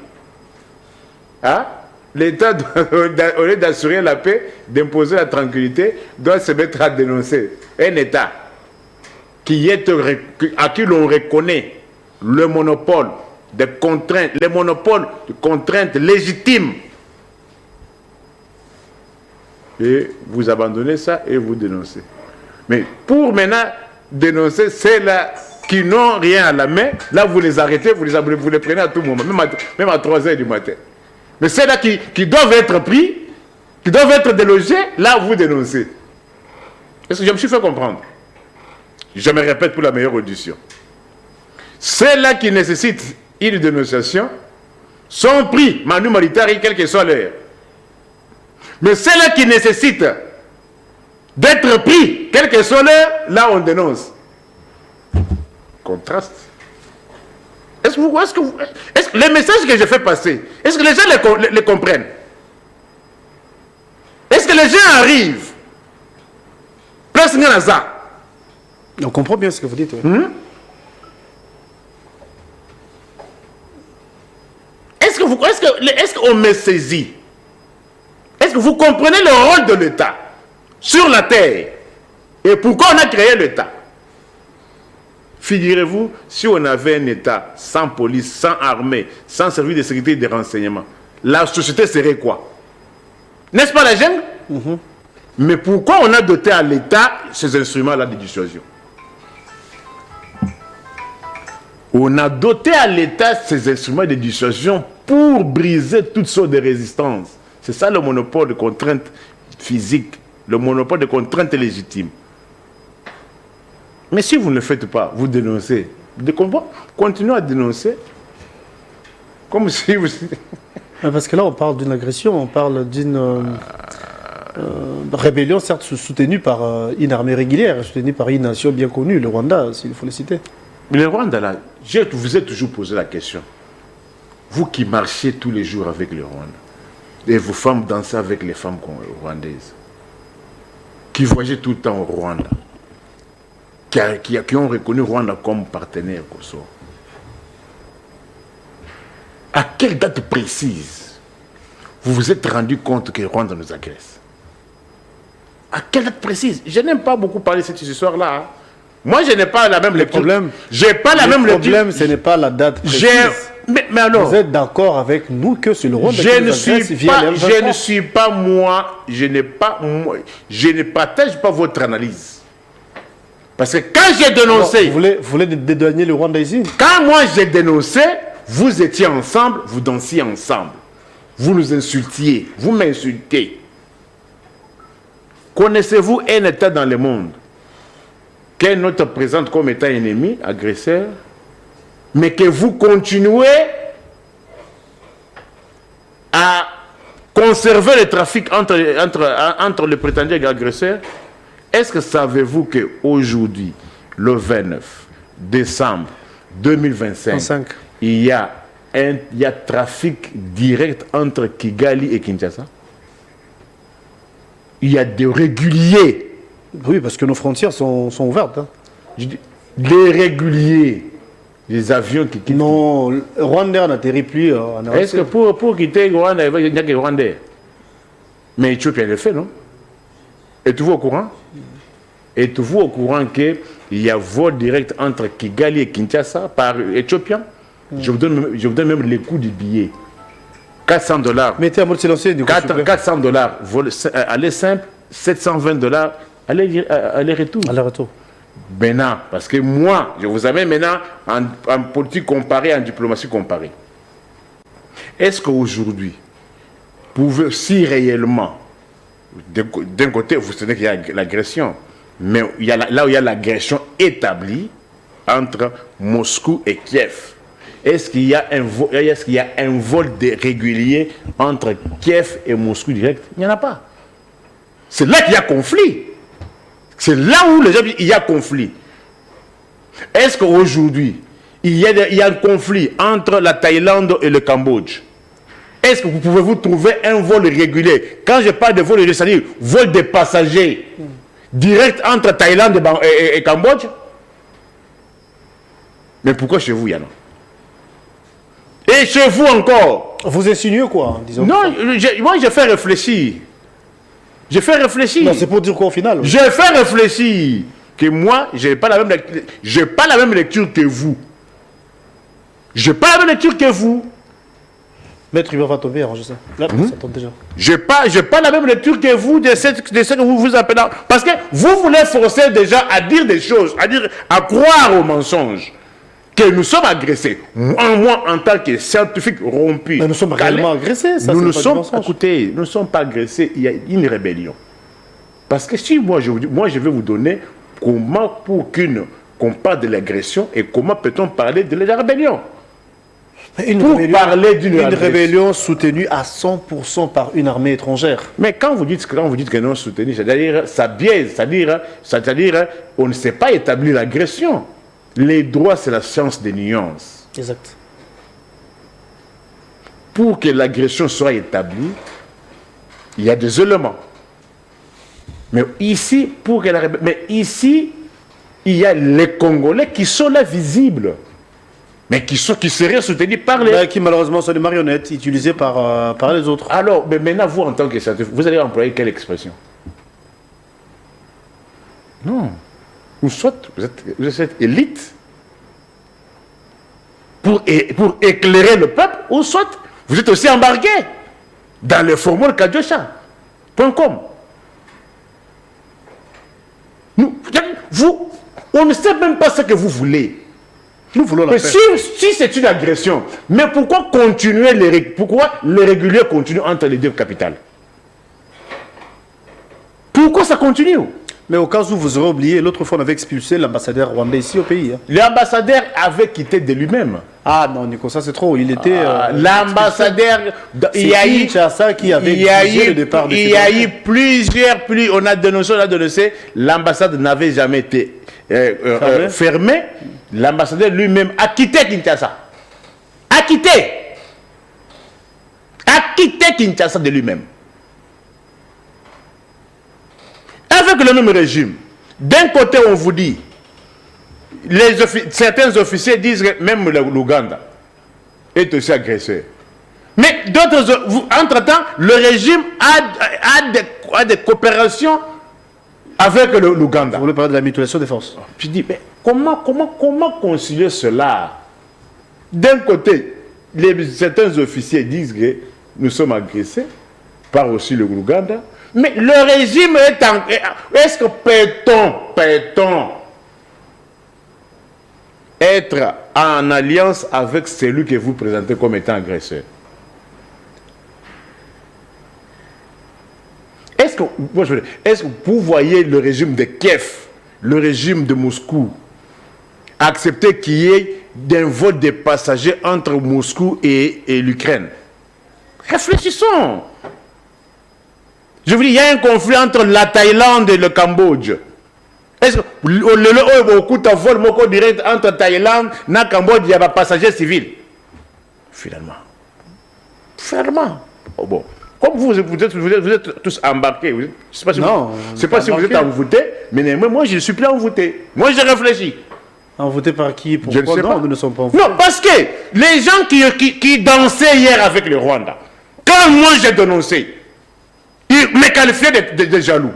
Hein? L'État, au lieu d'assurer la paix, d'imposer la tranquillité, doit se mettre à dénoncer. Un État à qui l'on reconnaît le monopole des contraintes, les monopoles de contraintes légitimes. Et vous abandonnez ça et vous dénoncez. Mais pour maintenant dénoncer ceux-là qui n'ont rien à la main, là vous les arrêtez, vous les prenez à tout moment, même à 3 h du matin. Mais ceux-là qui doivent être pris, qui doivent être délogés, là vous dénoncez. Est-ce que je me suis fait comprendre? Je me répète pour la meilleure audition. Ceux-là qui nécessitent une dénonciation sont pris, manu militari, quel que soit l'heure. Mais ceux-là qui nécessitent d'être pris, quel que soit l'heure, là on dénonce. Contraste. Est-ce que les messages que je fais passer, est-ce que les gens les comprennent? Est-ce que les gens arrivent? Place Nganaza. On comprend bien ce que vous dites. Oui. Est-ce qu'on me saisit? Est-ce que vous comprenez le rôle de l'État sur la terre? Et pourquoi on a créé l'État? Figurez-vous, si on avait un État sans police, sans armée, sans service de sécurité et de renseignement, la société serait quoi? N'est-ce pas la jungle? Mais pourquoi on a doté à l'État ces instruments-là de dissuasion? On a doté à l'État ces instruments de dissuasion pour briser toutes sortes de résistances. C'est ça le monopole de contraintes physiques, le monopole de contraintes légitimes. Mais si vous ne le faites pas, vous dénoncez. Continuez à dénoncer. Comme si vous... Parce que là, on parle d'une agression, on parle d'une rébellion, certes soutenue par une armée régulière, soutenue par une nation bien connue, le Rwanda, s'il faut le citer. Mais le Rwanda, là, je vous ai toujours posé la question. Vous qui marchez tous les jours avec le Rwanda, et vos femmes dansent avec les femmes rwandaises, qui voyagent tout le temps au Rwanda, qui ont reconnu le Rwanda comme partenaire Kosovo. À quelle date précise vous vous êtes rendu compte que le Rwanda nous agresse? À quelle date précise? Je n'aime pas beaucoup parler de cette histoire-là. Hein. Moi, je n'ai pas la même lecture. Le problème, ce n'est pas la date précise. Mais alors, vous êtes d'accord avec nous que c'est le Rwanda je ne partage pas votre analyse. Parce que quand j'ai dénoncé... Vous voulez dédouaner le Rwanda ici? Quand moi j'ai dénoncé, vous étiez ensemble, vous dansiez ensemble. Vous nous insultiez, vous m'insultez. Connaissez-vous un État dans le monde qu'un autre présente comme État ennemi, agresseur, mais que vous continuez à conserver le trafic entre les prétendus agresseurs? Est-ce que savez-vous qu'aujourd'hui, le 29 décembre 2025, il y a trafic direct entre Kigali et Kinshasa? Il y a des réguliers. Oui, parce que nos frontières sont ouvertes. Hein. Les réguliers, les avions qui quittent. Non, Rwanda n'atterrit plus en Europe. Est-ce que pour quitter Rwanda, il n'y a que Rwandais? Mais Éthiopie le fait, non? Êtes-vous au courant? Êtes-vous au courant qu'il y a vol direct entre Kigali et Kinshasa par Éthiopien? Je vous donne même les coûts du billet. $400. Mettez à mode silencieux du coup. $400, aller simple, $720, aller-retour. Aller-retour. Maintenant, parce que moi, je vous amène maintenant en politique comparée, en diplomatie comparée. Est-ce qu'aujourd'hui, si réellement, d'un côté, vous savez qu'il y a l'agression, Mais là où il y a l'agression établie entre Moscou et Kiev, est-ce qu'il y a un vol régulier entre Kiev et Moscou direct? Il n'y en a pas. C'est là qu'il y a conflit. C'est là où il y a conflit. Est-ce qu'aujourd'hui, il y a un conflit entre la Thaïlande et le Cambodge? Est-ce que vous pouvez trouver un vol régulier? Quand je parle de vol régulier, c'est-à-dire vol des passagers direct entre Thaïlande et Cambodge? Mais pourquoi chez vous, il y en a? Et chez vous encore? Vous insinuez quoi, disons? Non, moi je fais réfléchir. Je fais réfléchir. Non, c'est pour dire quoi au final? Je fais réfléchir que moi, je n'ai pas la même lecture que vous. Je n'ai pas la même lecture que vous. Maître, il va tomber, je sais. Là, ça tombe déjà. Je n'ai pas la même lecture que vous de ce que vous vous appelez. Parce que vous voulez forcer déjà à dire des choses, à croire aux mensonges. Que nous sommes agressés. Moi, en tant que scientifique rompu. Mais nous sommes réellement agressés, ça, écoutez, nous ne sommes pas agressés, il y a une rébellion. Parce que si moi je vais vous donner comment qu'on parle de l'agression et comment peut-on parler de la rébellion. Une rébellion soutenue à 100% par une armée étrangère. Mais quand vous dites que non soutenue, c'est-à-dire ça biaise, c'est-à-dire on ne sait pas établir l'agression. Les droits, c'est la science des nuances. Exact. Pour que l'agression soit établie, il y a des éléments. Mais ici, il y a les Congolais qui sont là visibles. Mais qui seraient soutenus par les... qui malheureusement sont des marionnettes utilisées par les autres. Alors, mais maintenant, vous en tant que scientifique, vous allez employer quelle expression? Non. Ou soit vous êtes cette élite pour éclairer le peuple, ou soit vous êtes aussi embarqué dans le formule Kadjocha.com. On ne sait même pas ce que vous voulez. Nous voulons la paix. Si c'est une agression, mais pourquoi les réguliers continuent entre les deux capitales? Pourquoi ça continue? Mais au cas où vous aurez oublié, l'autre fois on avait expulsé l'ambassadeur rwandais ici au pays. L'ambassadeur avait quitté de lui-même. Ah non, Nico, ça c'est trop. Il était. L'ambassadeur. Il y a eu qui avait exigé le départ de. Il y a eu plusieurs. On a dénoncé. L'ambassade n'avait jamais été fermée. L'ambassadeur lui-même a quitté Kinshasa. A quitté Kinshasa de lui-même. Avec le même régime, d'un côté on vous dit, certains officiers disent que même l'Ouganda est aussi agresseur. Mais d'autres, entre-temps, le régime a des coopérations avec l'Ouganda. Vous voulez parler de la mutualisation des forces? Je dis, mais comment concilier cela? D'un côté, certains officiers disent que nous sommes agressés par aussi le Ouganda. Mais le régime est-ce que peut-on être en alliance avec celui que vous présentez comme étant agresseur? Est-ce que vous voyez le régime de Kiev, le régime de Moscou, accepter qu'il y ait un vol des passagers entre Moscou et l'Ukraine? Réfléchissons. Je vous dis, il y a un conflit entre la Thaïlande et le Cambodge. Est-ce que le vol moko direct entre Thaïlande et le Cambodge, il y a des passagers civils? Finalement. Oh bon. Comme vous êtes tous embarqués. Je ne sais pas si vous êtes envoûtés, mais moi je ne suis plus envoûté. Moi je réfléchis. Envoûté par qui? Pourquoi? Non, nous ne sommes pas envoûtés. Non, parce que les gens qui dansaient hier avec le Rwanda, quand moi j'ai dénoncé, ils me qualifiaient de jaloux.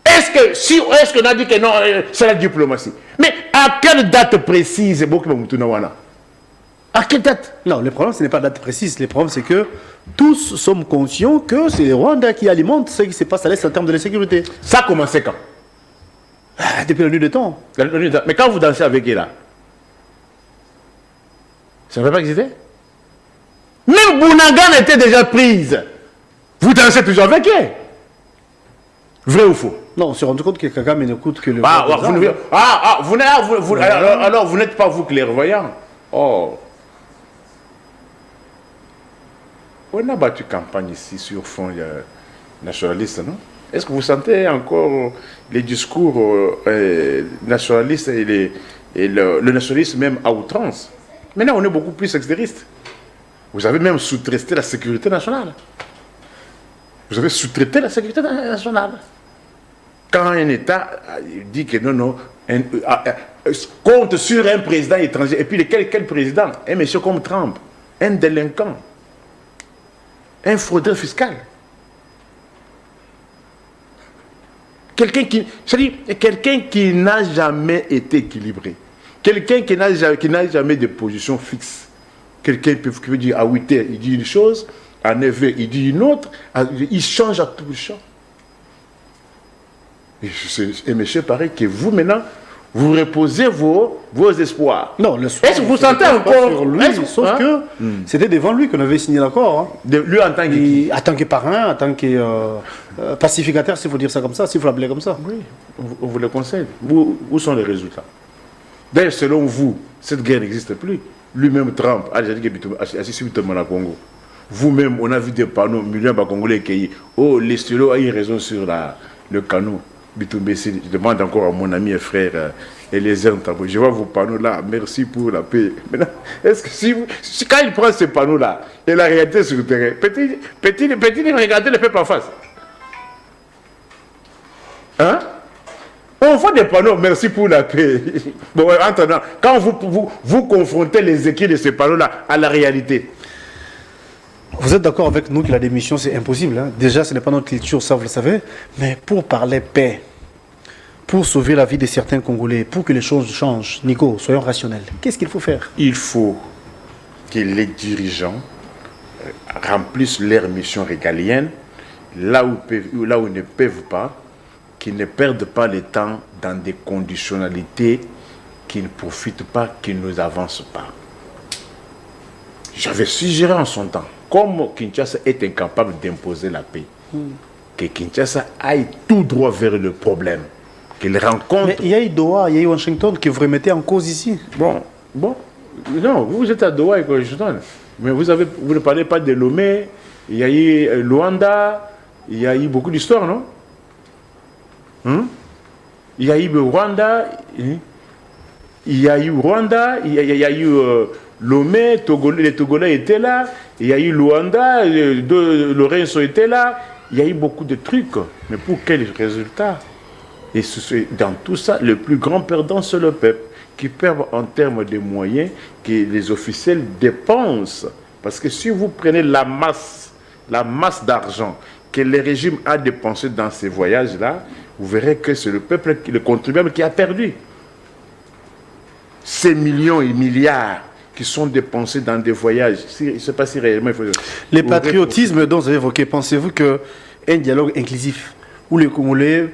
Est-ce qu'on a dit que non, c'est la diplomatie? Mais à quelle date précise à quelle date? Non, le problème, ce n'est pas la date précise. Le problème, c'est que tous sommes conscients que c'est le Rwanda qui alimente ce qui se passe à l'Est en termes de l'insécurité. Ça a commencé quand? Depuis la nuit de temps. Mais quand vous dansez avec elle là, ça ne va pas exister? Même Bounagan était déjà prise. Vous dansez toujours avec elle. Vrai ou faux? Non, on s'est rendu compte que Kagame n'écoute que le... Alors vous n'êtes pas vous clairvoyant. Oh. On a battu campagne ici sur fond nationaliste, non? Est-ce que vous sentez encore les discours nationalistes et le nationalisme même à outrance? Maintenant, on est beaucoup plus extériste. Vous avez même sous-traité la sécurité nationale. Vous avez sous-traité la sécurité nationale. Quand un État dit que non, compte sur un président étranger, et puis quel président? Un monsieur comme Trump, un délinquant, un fraudeur fiscal. Quelqu'un qui n'a jamais été équilibré. Quelqu'un qui n'a jamais de position fixe. Quelqu'un qui peut dire à 8 heures, il dit une chose, à 9 heures, il dit une autre, il change à tout le champ. Et monsieur, pareil que vous, maintenant, vous reposez vos espoirs. Non, est-ce que vous sentez encore sur lui, sauf que c'était devant lui qu'on avait signé l'accord. Hein. Lui en tant que parrain, en tant que pacificateur, s'il faut dire ça comme ça, s'il faut l'appeler comme ça. Oui, on vous le conseille. Où sont les résultats? D'ailleurs, selon vous, cette guerre n'existe plus. Lui-même, Trump, a déjà dit que assis sur le Congo. Vous-même, on a vu des panneaux, millions de Congolais qui oh, les stylos a eu raison sur le canot. Bitumbesi, je demande encore à mon ami et frère Eliezer Ntabou. Je vois vos panneaux là, merci pour la paix. Maintenant, est-ce que quand il prend ces panneaux là, et la réalité sur le terrain, petit, regardez le peuple en face. Hein? On voit des panneaux, merci pour la paix. Bon, entendant, quand vous confrontez les écrits de ces panneaux-là à la réalité. Vous êtes d'accord avec nous que la démission, c'est impossible. Hein? Déjà, ce n'est pas notre culture, ça vous le savez. Mais pour parler paix, pour sauver la vie de certains Congolais, pour que les choses changent, Nico, soyons rationnels. Qu'est-ce qu'il faut faire? Il faut que les dirigeants remplissent leur mission régalienne, là où ils ne peuvent pas, qu'ils ne perdent pas le temps dans des conditionnalités qui ne profitent pas, qui ne nous avancent pas. J'avais suggéré en son temps, comme Kinshasa est incapable d'imposer la paix, que Kinshasa aille tout droit vers le problème, qu'il rencontre... Mais il y a eu Doha, il y a eu Washington que vous remettez en cause ici. Bon, non, vous êtes à Doha et Washington, mais vous ne parlez pas de Lomé, il y a eu Luanda, il y a eu beaucoup d'histoires, non? Il y a eu le Rwanda, il y a eu Lomé, les Togolais étaient là, il y a eu Luanda, Lorenzo était là, il y a eu beaucoup de trucs, mais pour quel résultat? Et dans tout ça, le plus grand perdant, c'est le peuple, qui perd en termes de moyens que les officiels dépensent. Parce que si vous prenez la masse d'argent que le régime a dépensé dans ces voyages-là, vous verrez que c'est le peuple, le contribuable qui a perdu. Ces millions et milliards qui sont dépensés dans des voyages, je ne sais pas si réellement il faut... Les patriotismes dont vous avez évoqué, pensez-vous qu'un dialogue inclusif où les Congolais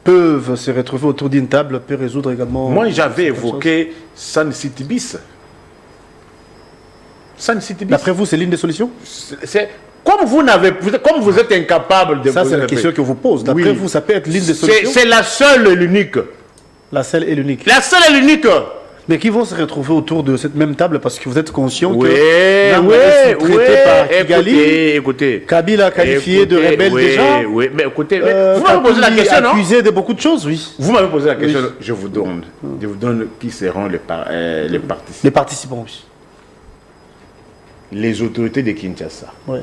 peuvent se retrouver autour d'une table peut résoudre également... Moi, j'avais évoqué San City Bis. D'après vous, c'est l'une des solutions? Comme vous êtes incapable de... Ça, c'est la question que vous pose. D'après vous, ça peut être l'une des solutions? C'est la seule et l'unique. La seule et l'unique. La seule et l'unique. Mais qui vont se retrouver autour de cette même table parce que vous êtes conscient que écoutez, Kabila qualifié de rebelle déjà. Oui, mais écoutez, vous m'avez posé la question, non? Accusé de beaucoup de choses, oui. Vous m'avez posé la question, je vous donne qui seront les participants. Les participants, oui. Les autorités de Kinshasa. Oui.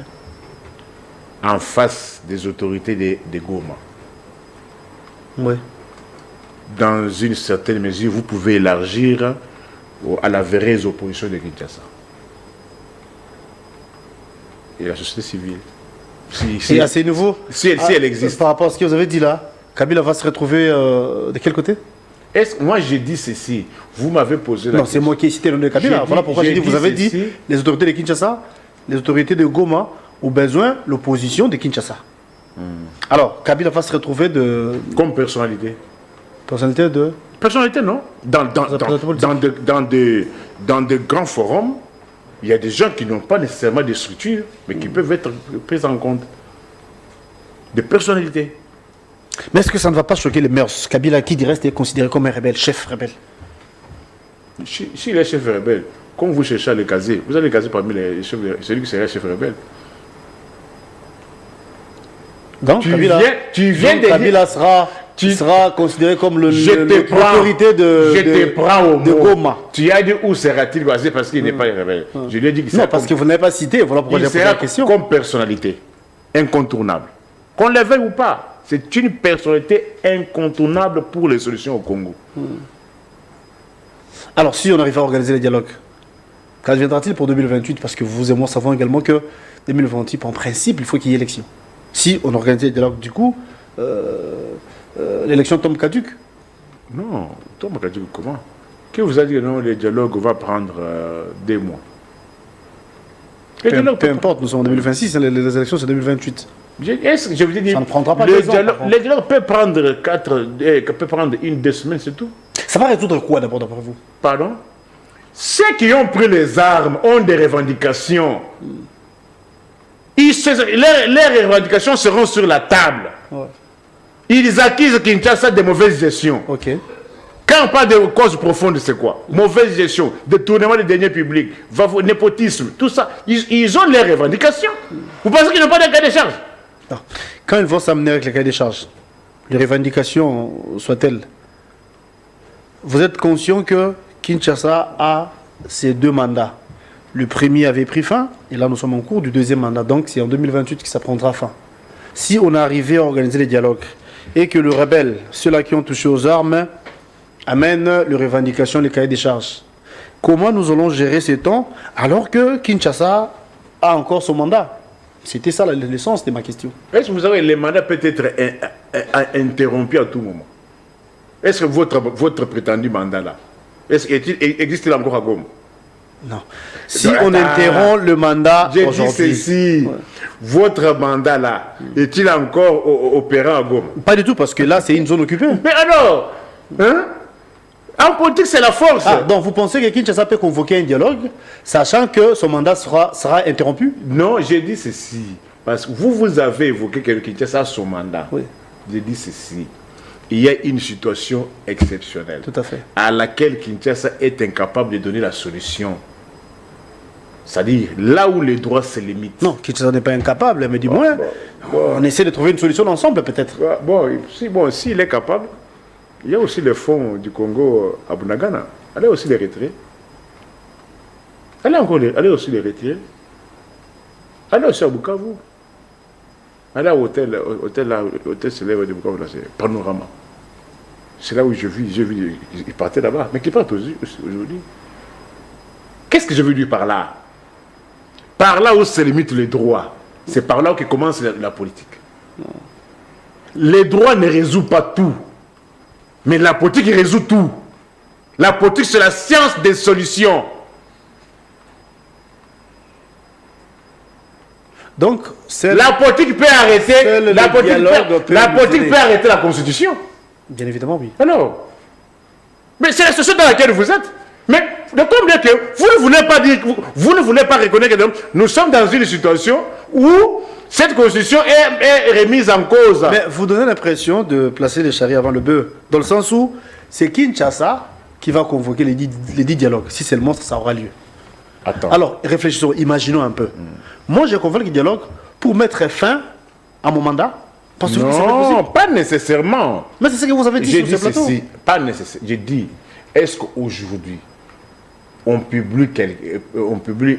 En face des autorités de Goma. Oui. Dans une certaine mesure, vous pouvez élargir à la vraie opposition de Kinshasa. Et la société civile. Et à ces nouveaux, si elle existe. Par rapport à ce que vous avez dit là, Kabila va se retrouver de quel côté? Moi, j'ai dit ceci. Vous m'avez posé la question. Non, c'est moi qui ai cité le nom de Kabila. Voilà pourquoi j'ai dit, vous avez dit, les autorités de Kinshasa, les autorités de Goma ont besoin de l'opposition de Kinshasa. Alors, Kabila va se retrouver comme personnalité. Personnalité, non. Dans de grands forums, il y a des gens qui n'ont pas nécessairement de structure, mais qui peuvent être pris en compte. Des personnalités. Mais est-ce que ça ne va pas choquer les mœurs? Kabila, qui dirait, est considéré comme un rebelle, chef rebelle. S'il est chef rebelle, quand vous cherchez à le caser, vous allez le caser parmi les chefs, celui qui serait chef rebelle. Donc, Kabila sera considéré comme l'autorité de Goma. Tu as dit où sera-t-il basé parce qu'il n'est pas rebelle. Je lui ai dit que non, parce que vous n'avez pas cité, voilà pourquoi j'ai posé la question. Comme personnalité incontournable. Qu'on le veuille ou pas, c'est une personnalité incontournable pour les solutions au Congo. Alors, si on arrive à organiser les dialogues, qu'adviendra-t-il pour 2028? Parce que vous et moi savons également que 2028, en principe, il faut qu'il y ait élection. Si on organise les dialogues, du coup, l'élection tombe caduque. Non, tombe caduque comment? Qui vous a dit que non, les dialogues vont prendre 2 mois? Peu importe, nous sommes en 2026, les élections c'est 2028. Est-ce que je vous ai dit, ça ne prendra pas les dialogues peuvent prendre 1-2 semaines, c'est tout. Ça va résoudre quoi d'abord d'après vous? Pardon? Ceux qui ont pris les armes ont des revendications. Leurs revendications seront sur la table. Ouais. Ils accusent Kinshasa de mauvaise gestion. Okay. Quand on parle de causes profondes, c'est quoi? Mauvaise gestion, détournement des deniers publics, népotisme, tout ça. Ils ont les revendications. Vous pensez qu'ils n'ont pas de cahier de charges? Non. Quand ils vont s'amener avec les cahiers de charges, les revendications soient-elles, vous êtes conscient que Kinshasa a ses 2 mandats. Le premier avait pris fin, et là nous sommes en cours du 2e mandat, donc c'est en 2028 que ça prendra fin. Si on est arrivé à organiser les dialogues, et que le rebelle, ceux-là qui ont touché aux armes, amènent les revendications, les cahiers des charges, comment nous allons gérer ces temps alors que Kinshasa a encore son mandat? C'était ça l'essence de ma question. Est-ce que vous savez, les mandats peuvent être interrompus à tout moment? Est-ce que votre prétendu mandat là, existe-t-il encore à Goma? Non. Si on interrompt le mandat aujourd'hui... J'ai dit ceci. Ouais. Votre mandat là, est-il encore opérant à Goma? Pas du tout, parce que là, c'est une zone occupée. Mais alors, hein? En politique, c'est la force. Donc vous pensez que Kinshasa peut convoquer un dialogue, sachant que son mandat sera interrompu? Non, j'ai dit ceci. Parce que vous avez évoqué que Kinshasa a son mandat. Oui. J'ai dit ceci. Il y a une situation exceptionnelle. Tout à fait. À laquelle Kinshasa est incapable de donner la solution. C'est-à-dire, là où les droits se limitent. Non, Kinshasa n'est pas incapable, mais du moins, on essaie de trouver une solution ensemble, peut-être. S'il est capable, il y a aussi les fonds du Congo à Bunagana. Allez aussi les retirer. Allez aussi les retirer. Allez aussi à Bukavu. Allez à l'hôtel célèbre de Bukavu, c'est Panorama. C'est là où je vis, ils partaient là-bas. Mais qui partent aujourd'hui? Qu'est-ce que je veux dire par là? Par là où se limitent les droits, c'est par là où commence la politique. Les droits ne résolvent pas tout, mais la politique résout tout. La politique, c'est la science des solutions. Donc, la politique peut arrêter la politique peut arrêter la Constitution. Bien évidemment, oui. Alors, mais c'est la situation dans laquelle vous êtes. Mais d'autant bien que vous ne voulez pas reconnaître que nous sommes dans une situation où cette constitution est remise en cause. Mais vous donnez l'impression de placer les charrues avant le bœuf, dans le sens où c'est Kinshasa qui va convoquer les dix dialogues. Si c'est le monstre, ça aura lieu. Attends. Alors, réfléchissons, imaginons un peu. Moi, j'ai convoqué les dialogues pour mettre fin à mon mandat. Parce que non, pas nécessairement. Mais c'est ce que vous avez dit sur ce plateau. Pas nécessairement. J'ai dit, est-ce qu'aujourd'hui, on publie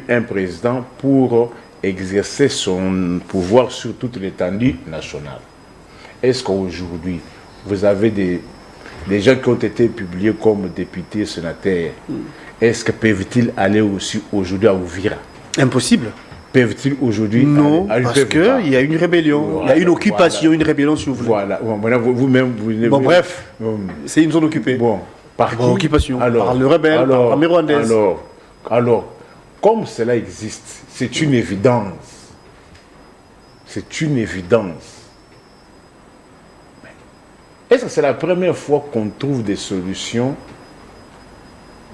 un président pour exercer son pouvoir sur toute l'étendue nationale? Est-ce qu'aujourd'hui, vous avez des gens qui ont été publiés comme députés, sénateurs? Est-ce que peuvent-ils aller aussi aujourd'hui à Ouvira? Impossible. Peuvent-ils aujourd'hui... Non, parce qu'il y a une rébellion, voilà, il y a une occupation, voilà. Une rébellion si vous voulez. Voilà, vous-même... Bon, bref, c'est une zone occupée. Bon, par qui? Occupation, par le rebelle, par l'armée rwandaise. Alors, comme cela existe, c'est une évidence. C'est une évidence. Est-ce que c'est la première fois qu'on trouve des solutions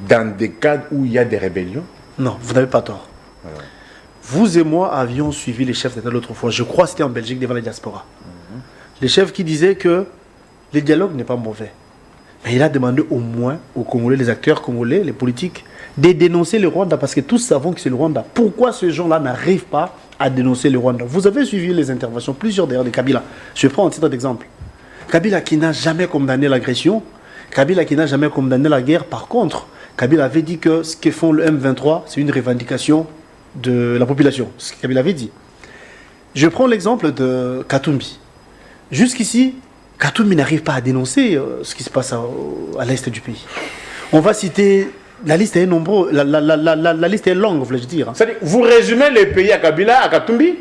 dans des cadres où il y a des rébellions? Non, vous n'avez pas tort. Voilà. Vous et moi avions suivi les chefs d'État l'autre fois. Je crois que c'était en Belgique devant la diaspora. Le chef qui disait que le dialogue n'est pas mauvais. Mais il a demandé au moins aux Congolais, les acteurs congolais, les politiques, de dénoncer le Rwanda parce que tous savons que c'est le Rwanda. Pourquoi ces gens-là n'arrivent pas à dénoncer le Rwanda? Vous avez suivi les interventions, plusieurs d'ailleurs de Kabila. Je prends un titre d'exemple. Kabila qui n'a jamais condamné l'agression, Kabila qui n'a jamais condamné la guerre. Par contre, Kabila avait dit que ce que font le M23, c'est une revendication de la population. Ce que Kabila avait dit. Je prends l'exemple de Katumbi. Jusqu'ici, Katumbi n'arrive pas à dénoncer ce qui se passe à l'est du pays. On va citer, la liste est nombreuse, la liste est longue, voulais-je dire. C'est-à-dire, vous résumez les pays à Kabila, à Katumbi?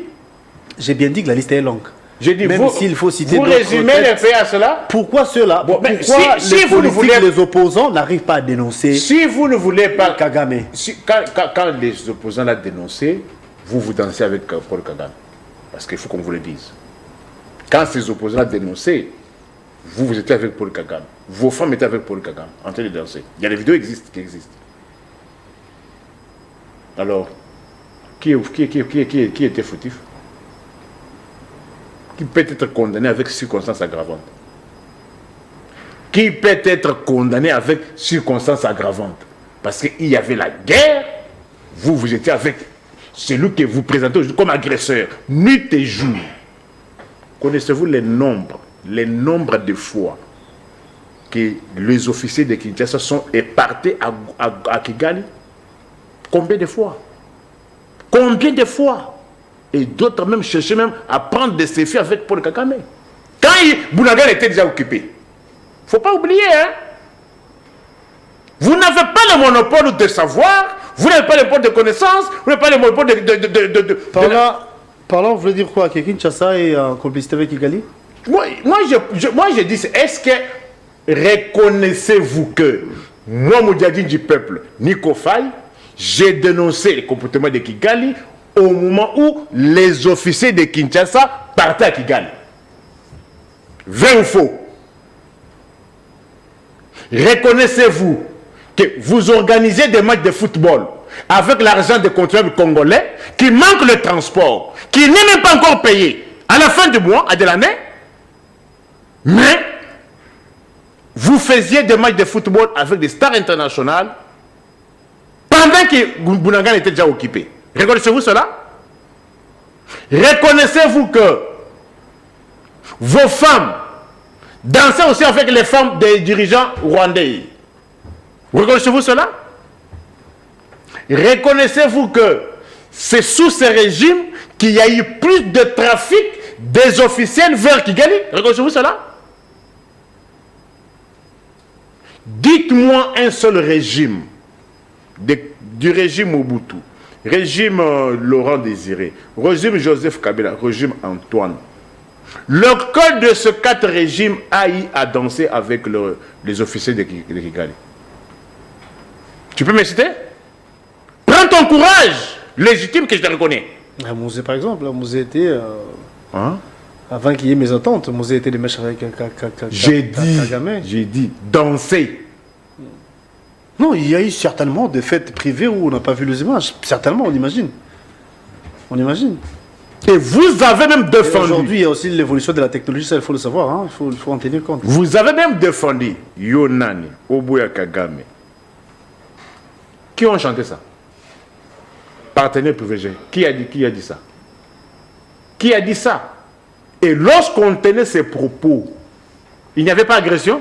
J'ai bien dit que la liste est longue. J'ai dit, même s'il faut citer vous résumez les pays à cela? Pourquoi ceux-là? Bon, pourquoi les politiques, les opposants n'arrivent pas à dénoncer si vous ne voulez pas Kagame? Quand les opposants l'ont dénoncé, vous dansez avec Paul Kagame. Parce qu'il faut qu'on vous le dise. Quand ces opposants l'ont dénoncé, vous étiez avec Paul Kagame. Vos femmes étaient avec Paul Kagame, en train de danser. Il y a des vidéos qui existent. Alors, qui était fautif? Qui peut être condamné avec circonstances aggravantes? Qui peut être condamné avec circonstances aggravantes? Parce qu'il y avait la guerre, vous étiez avec celui que vous présentez comme agresseur, nuit et jour. Connaissez-vous les nombres de fois que les officiers de Kinshasa sont épartés à Kigali? Combien de fois? Combien de fois? Et d'autres même cherchaient même à prendre des selfies avec Paul Kagame. Quand Bounagan était déjà occupé. Il ne faut pas oublier, hein? Vous n'avez pas le monopole de savoir, vous n'avez pas le monopole de connaissance, vous n'avez pas le monopole de... Par là, vous voulez dire quoi? Que Kinshasa est en complicité avec Kigali? Moi, je dis, est-ce que reconnaissez-vous que moi, Moudjadine du peuple, Nico Faye, j'ai dénoncé le comportement de Kigali au moment où les officiers de Kinshasa partaient à Kigali? Vrai ou faux? Reconnaissez-vous que vous organisez des matchs de football avec l'argent des contribuables congolais qui manque le transport, qui n'est même pas encore payé à la fin du mois, à de l'année, mais vous faisiez des matchs de football avec des stars internationales pendant que Bounagan était déjà occupé? Reconnaissez-vous cela? Reconnaissez-vous que vos femmes dansaient aussi avec les femmes des dirigeants rwandais? Reconnaissez-vous cela? Reconnaissez-vous que c'est sous ce régime qu'il y a eu plus de trafic des officiels vers Kigali? Reconnaissez-vous cela? Dites-moi un seul régime du régime Mobutu, régime Laurent Désiré, régime Joseph Kabila, régime Antoine. Lequel de ces quatre régimes a eu à danser avec les officiers de Kigali? Tu peux me citer? Prends ton courage légitime que je te reconnais. Mouzé par exemple, Mouzé était... avant qu'il y ait mes attentes, Mouzé était des mèches avec Kagame. J'ai dit danser. Non, il y a eu certainement des fêtes privées où on n'a pas vu les images. Certainement, on imagine. On imagine. Et vous avez même défendu... Aujourd'hui, il y a aussi l'évolution de la technologie, ça il faut le savoir, hein. Il faut en tenir compte. Vous avez même défendu Yonani, Obuya Kagame. Qui ont chanté ça? Partenaire privilégié. Qui a dit ça? Qui a dit ça? Et lorsqu'on tenait ces propos, il n'y avait pas agression?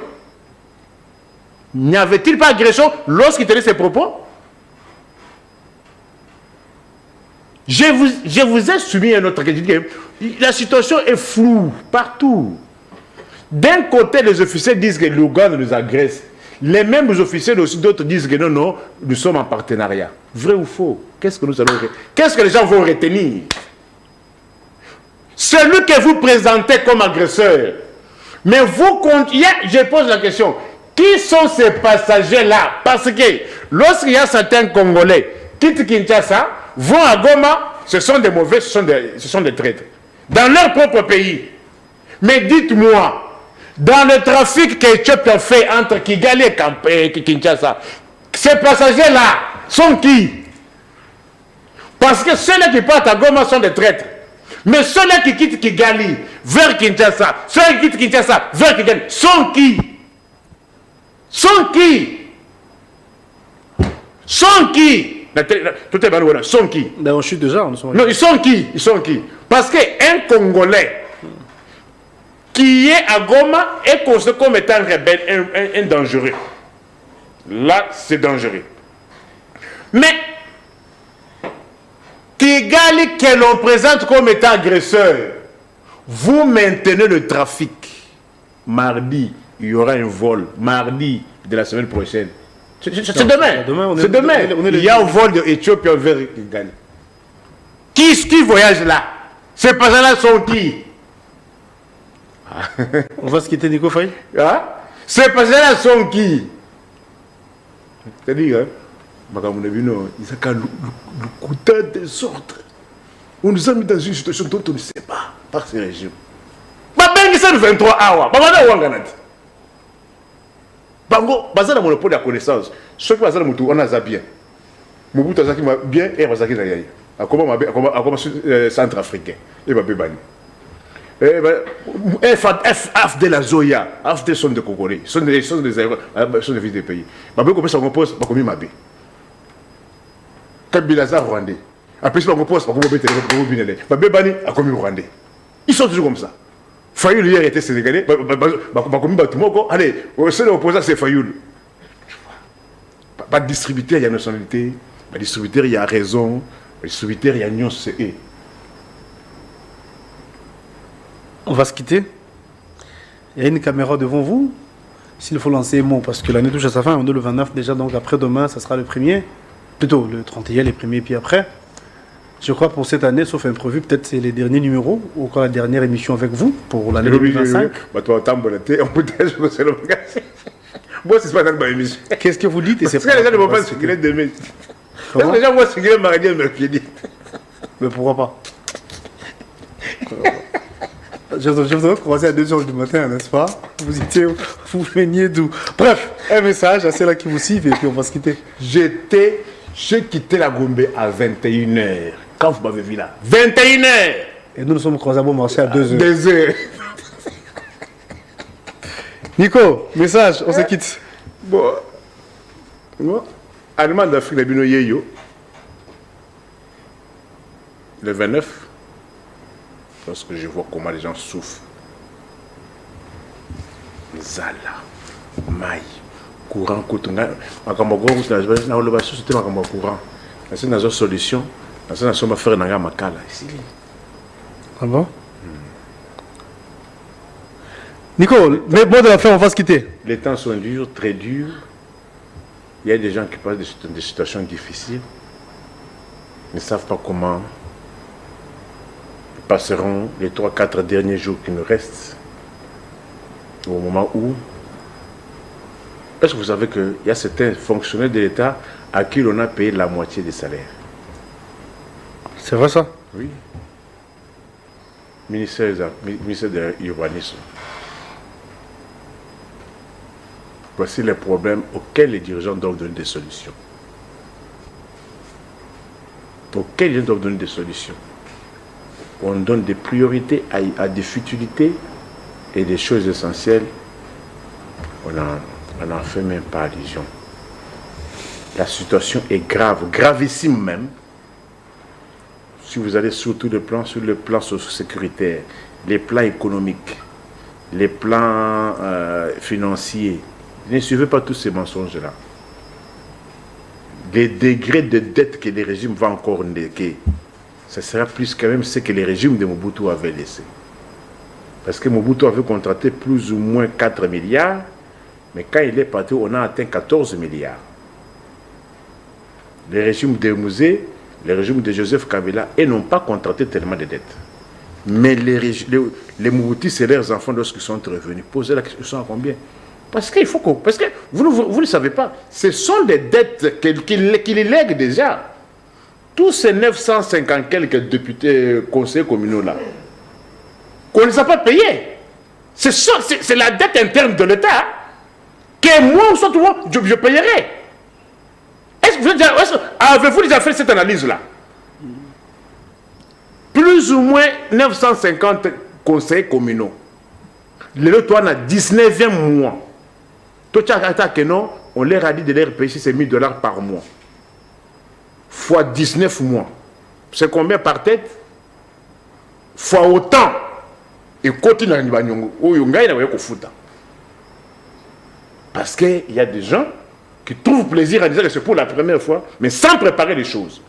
N'y avait-il pas agression lorsqu'il tenait ces propos? Je vous ai soumis un autre question. La situation est floue partout. D'un côté, les officiers disent que l'Ouganda nous agresse. Les mêmes officiers aussi, d'autres disent que non, non, nous sommes en partenariat. Vrai ou faux? Qu'est-ce que les gens vont retenir? Celui que vous présentez comme agresseur. Mais vous, je pose la question, qui sont ces passagers-là? Parce que lorsqu'il y a certains Congolais qui quittent Kinshasa, vont à Goma, ce sont des mauvais, ce sont des traîtres. Dans leur propre pays. Mais dites-moi, dans le trafic que Ethiopie a fait entre Kigali et Kinshasa, ces passagers-là sont qui? Parce que ceux-là qui partent à Goma sont des traîtres. Mais ceux-là qui quittent Kigali vers Kinshasa, ceux qui quittent Kinshasa vers Kigali, sont qui? Sont qui? Sont qui? Tout est bon, sont qui? On chute déjà. Non, ils sont qui? Ils sont qui? Parce qu'un Congolais qui est à Goma est considéré comme étant rebelle, un dangereux. Là, c'est dangereux. Mais Kigali, que l'on présente comme étant agresseur, vous maintenez le trafic. Mardi, il y aura un vol. Mardi de la semaine prochaine. C'est demain. C'est demain. Il y a un vol d'Éthiopie vers Kigali. Qui voyage là? Ces personnes-là sont qui? On va se quitter, Nico Faye. Hein? Ces personnes-là sont qui? C'est-à-dire, ils ont le couteau de sorte. On nous a mis dans une situation dont on ne sait pas par ces régimes. Babengi c'est le 23 awa. Babana wanganati. Bango, bazana le monopole de la connaissance. Ceux qui bazana mutu on a bien. Mobutu azaki bien et bazaki na yaya. Akoma centrafricain. Et babebani. F de la Zoya, F de son de Congolais, sont des fils des pays. Babé comme ça on pose, pas comme Mabé. Kabilaza rwandais. Après ça on pose, pas comme Babé. Babé bani a comme rwandais. Ils sont toujours comme ça. Fayoul hier était sénégalais, pas comme Batumoko. Allez, le seul opposant c'est Fayoul. Pas de distributeur, il y a nationalité. Pas de distributeur, il y a raison. Pas de distributeur, il y a nuance, c'est eux. On va se quitter. Il y a une caméra devant vous. S'il faut lancer un mot, parce que l'année touche à sa fin, on est le 29 déjà, donc après-demain, ça sera le premier. Plutôt le 31, les premiers, puis après. Je crois pour cette année, sauf imprévu, peut-être c'est les derniers numéros, ou encore la dernière émission avec vous, pour l'année 2025. Moi, c'est pas dans ma émission. Qu'est-ce que vous dites? Parce que les gens ne vont pas se secret de mes. Les gens vont se secret mardi et mercredi. Mais pourquoi pas? Je vous avais croisé à 2h du matin, n'est-ce pas? Vous veniez d'où? Bref, un message à ceux-là qui vous suivent et puis on va se quitter. J'ai quitté la Gombe à 21h. Quand vous m'avez vu là, 21h. Et nous sommes croisés à bon marché à 2h. 2h. Nico, message, on se quitte. Bon. Allemand d'Afrique, le Yeyo. Le 29. Parce que je vois comment les gens souffrent. Zala, maï, courant, courant. C'était ma courant. C'est une solution. C'est une solution à faire dans Makala. Ah bon? Nico, mais bon de la fin, on va se quitter. Les temps sont durs, très durs. Il y a des gens qui passent des situations difficiles. Ils ne savent pas comment. Passeront les 3-4 derniers jours qui nous restent au moment où est-ce que vous savez qu'il y a certains fonctionnaires de l'État à qui l'on a payé la moitié des salaires? C'est vrai ça? Oui. Ministère de l'urbanisme. Voici les problèmes auxquels les dirigeants doivent donner des solutions. Auxquels ils doivent donner des solutions. On donne des priorités à des futilités et des choses essentielles, on n'en fait même pas allusion. La situation est grave, gravissime même. Si vous allez sur tous les plans, sur le plan sécuritaire, les plans économiques, les plans financiers, ne suivez pas tous ces mensonges-là. Les degrés de dette que les régimes vont encore néguer, ce sera plus quand même ce que les régimes de Mobutu avaient laissé. Parce que Mobutu avait contracté plus ou moins 4 milliards, mais quand il est parti, on a atteint 14 milliards. Les régimes de Musée, les régimes de Joseph Kabila, ils n'ont pas contracté tellement de dettes. Mais les Mobutu, c'est leurs enfants lorsqu'ils sont revenus. Posez la question, ils sont à combien? Parce qu'il faut parce que vous ne le savez pas, ce sont des dettes qu'ils lèguent déjà. Tous ces 950 quelques députés conseillers communaux là, qu'on ne les a pas payés. C'est la dette interne de l'État que moi, soit moi, je payerai. Avez-vous déjà fait cette analyse là? plus ou moins 950 conseils communaux. Le toi, on a 19e mois. Toi, tu as que non, on leur a dit de leur payer ces $1000 par mois. Fois 19 mois. C'est combien par tête? Fois autant. Et continue à parce qu'il y a des gens qui trouvent plaisir à dire que c'est pour la première fois, mais sans préparer les choses.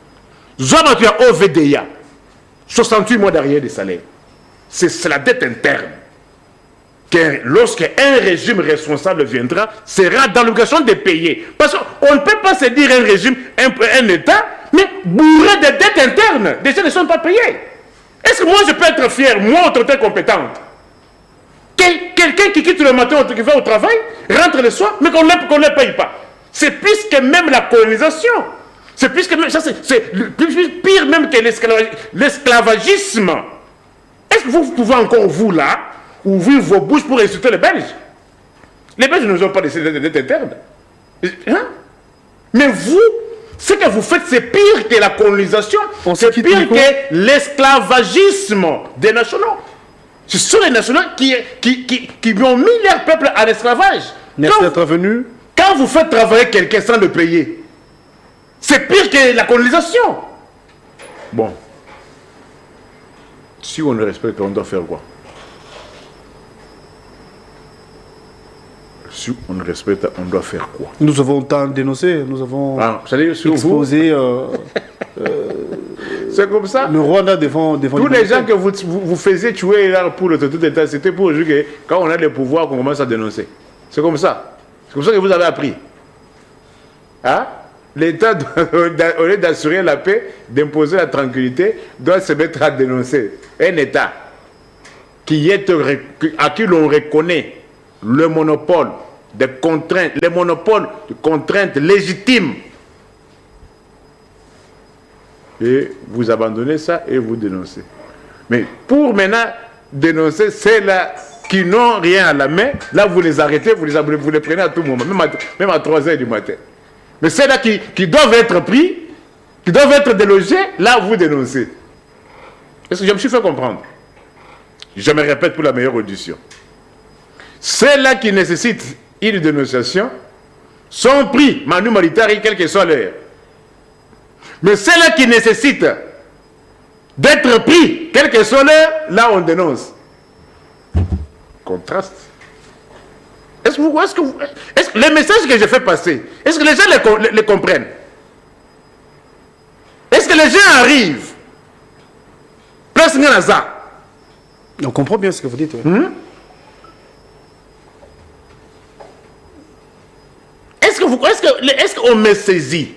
Zoma, tu as OVDA, 68 mois d'arrière de salaire. C'est la dette interne. Lorsque un régime responsable viendra, sera dans l'obligation de payer. Parce qu'on ne peut pas se dire un régime, un État, mais bourré de dettes internes. Les gens ne sont pas payés. Est-ce que moi je peux être fier, moi, autorité compétente, quelqu'un qui quitte le matin, qui va au travail, rentre le soir, mais qu'on ne le paye pas? C'est plus que même la colonisation. C'est plus que même, ça c'est pire même que l'esclavagisme. Est-ce que vous pouvez encore, vous là, ouvrir vos bouches pour insulter les Belges? Les Belges ne nous ont pas laissé de dettes internes. Hein? Mais vous, ce que vous faites, c'est pire que la colonisation, c'est pire que l'esclavagisme des nationaux. Ce sont les nationaux qui ont mis leur peuple à l'esclavage. Merci d'être venu. Quand vous faites travailler quelqu'un sans le payer, c'est pire que la colonisation. Bon. Si on ne respecte pas, on doit faire quoi? Si on ne respecte pas, on doit faire quoi? Nous avons tant dénoncé, nous avons exposé. C'est comme ça. Le Rwanda devant tous les gens que vous faisiez tuer là pour le tout d'État, c'était pour que quand on a le pouvoir, qu'on commence à dénoncer. C'est comme ça. C'est comme ça que vous avez appris. Hein? L'État, au lieu d'assurer la paix, d'imposer la tranquillité, doit se mettre à dénoncer. Un État à qui l'on reconnaît le monopole des contraintes, les monopoles de contraintes légitimes. Et vous abandonnez ça et vous dénoncez. Mais pour maintenant dénoncer ceux-là qui n'ont rien à la main, là vous les arrêtez, vous les prenez à tout moment, même à 3 h du matin. Mais ceux-là qui doivent être pris, qui doivent être délogés, là vous dénoncez. Est-ce que je me suis fait comprendre? Je me répète pour la meilleure audition. Ceux-là qui nécessitent une dénonciation sont pris, manu militari, quel que soit l'heure. Mais ceux-là qui nécessitent d'être pris, quel que soit l'heure, là on dénonce. Contraste. Est-ce que les messages que je fais passer, est-ce que les gens les comprennent? Est-ce que les gens arrivent? On comprend bien ce que vous dites. Ouais. Est-ce qu'on me saisit?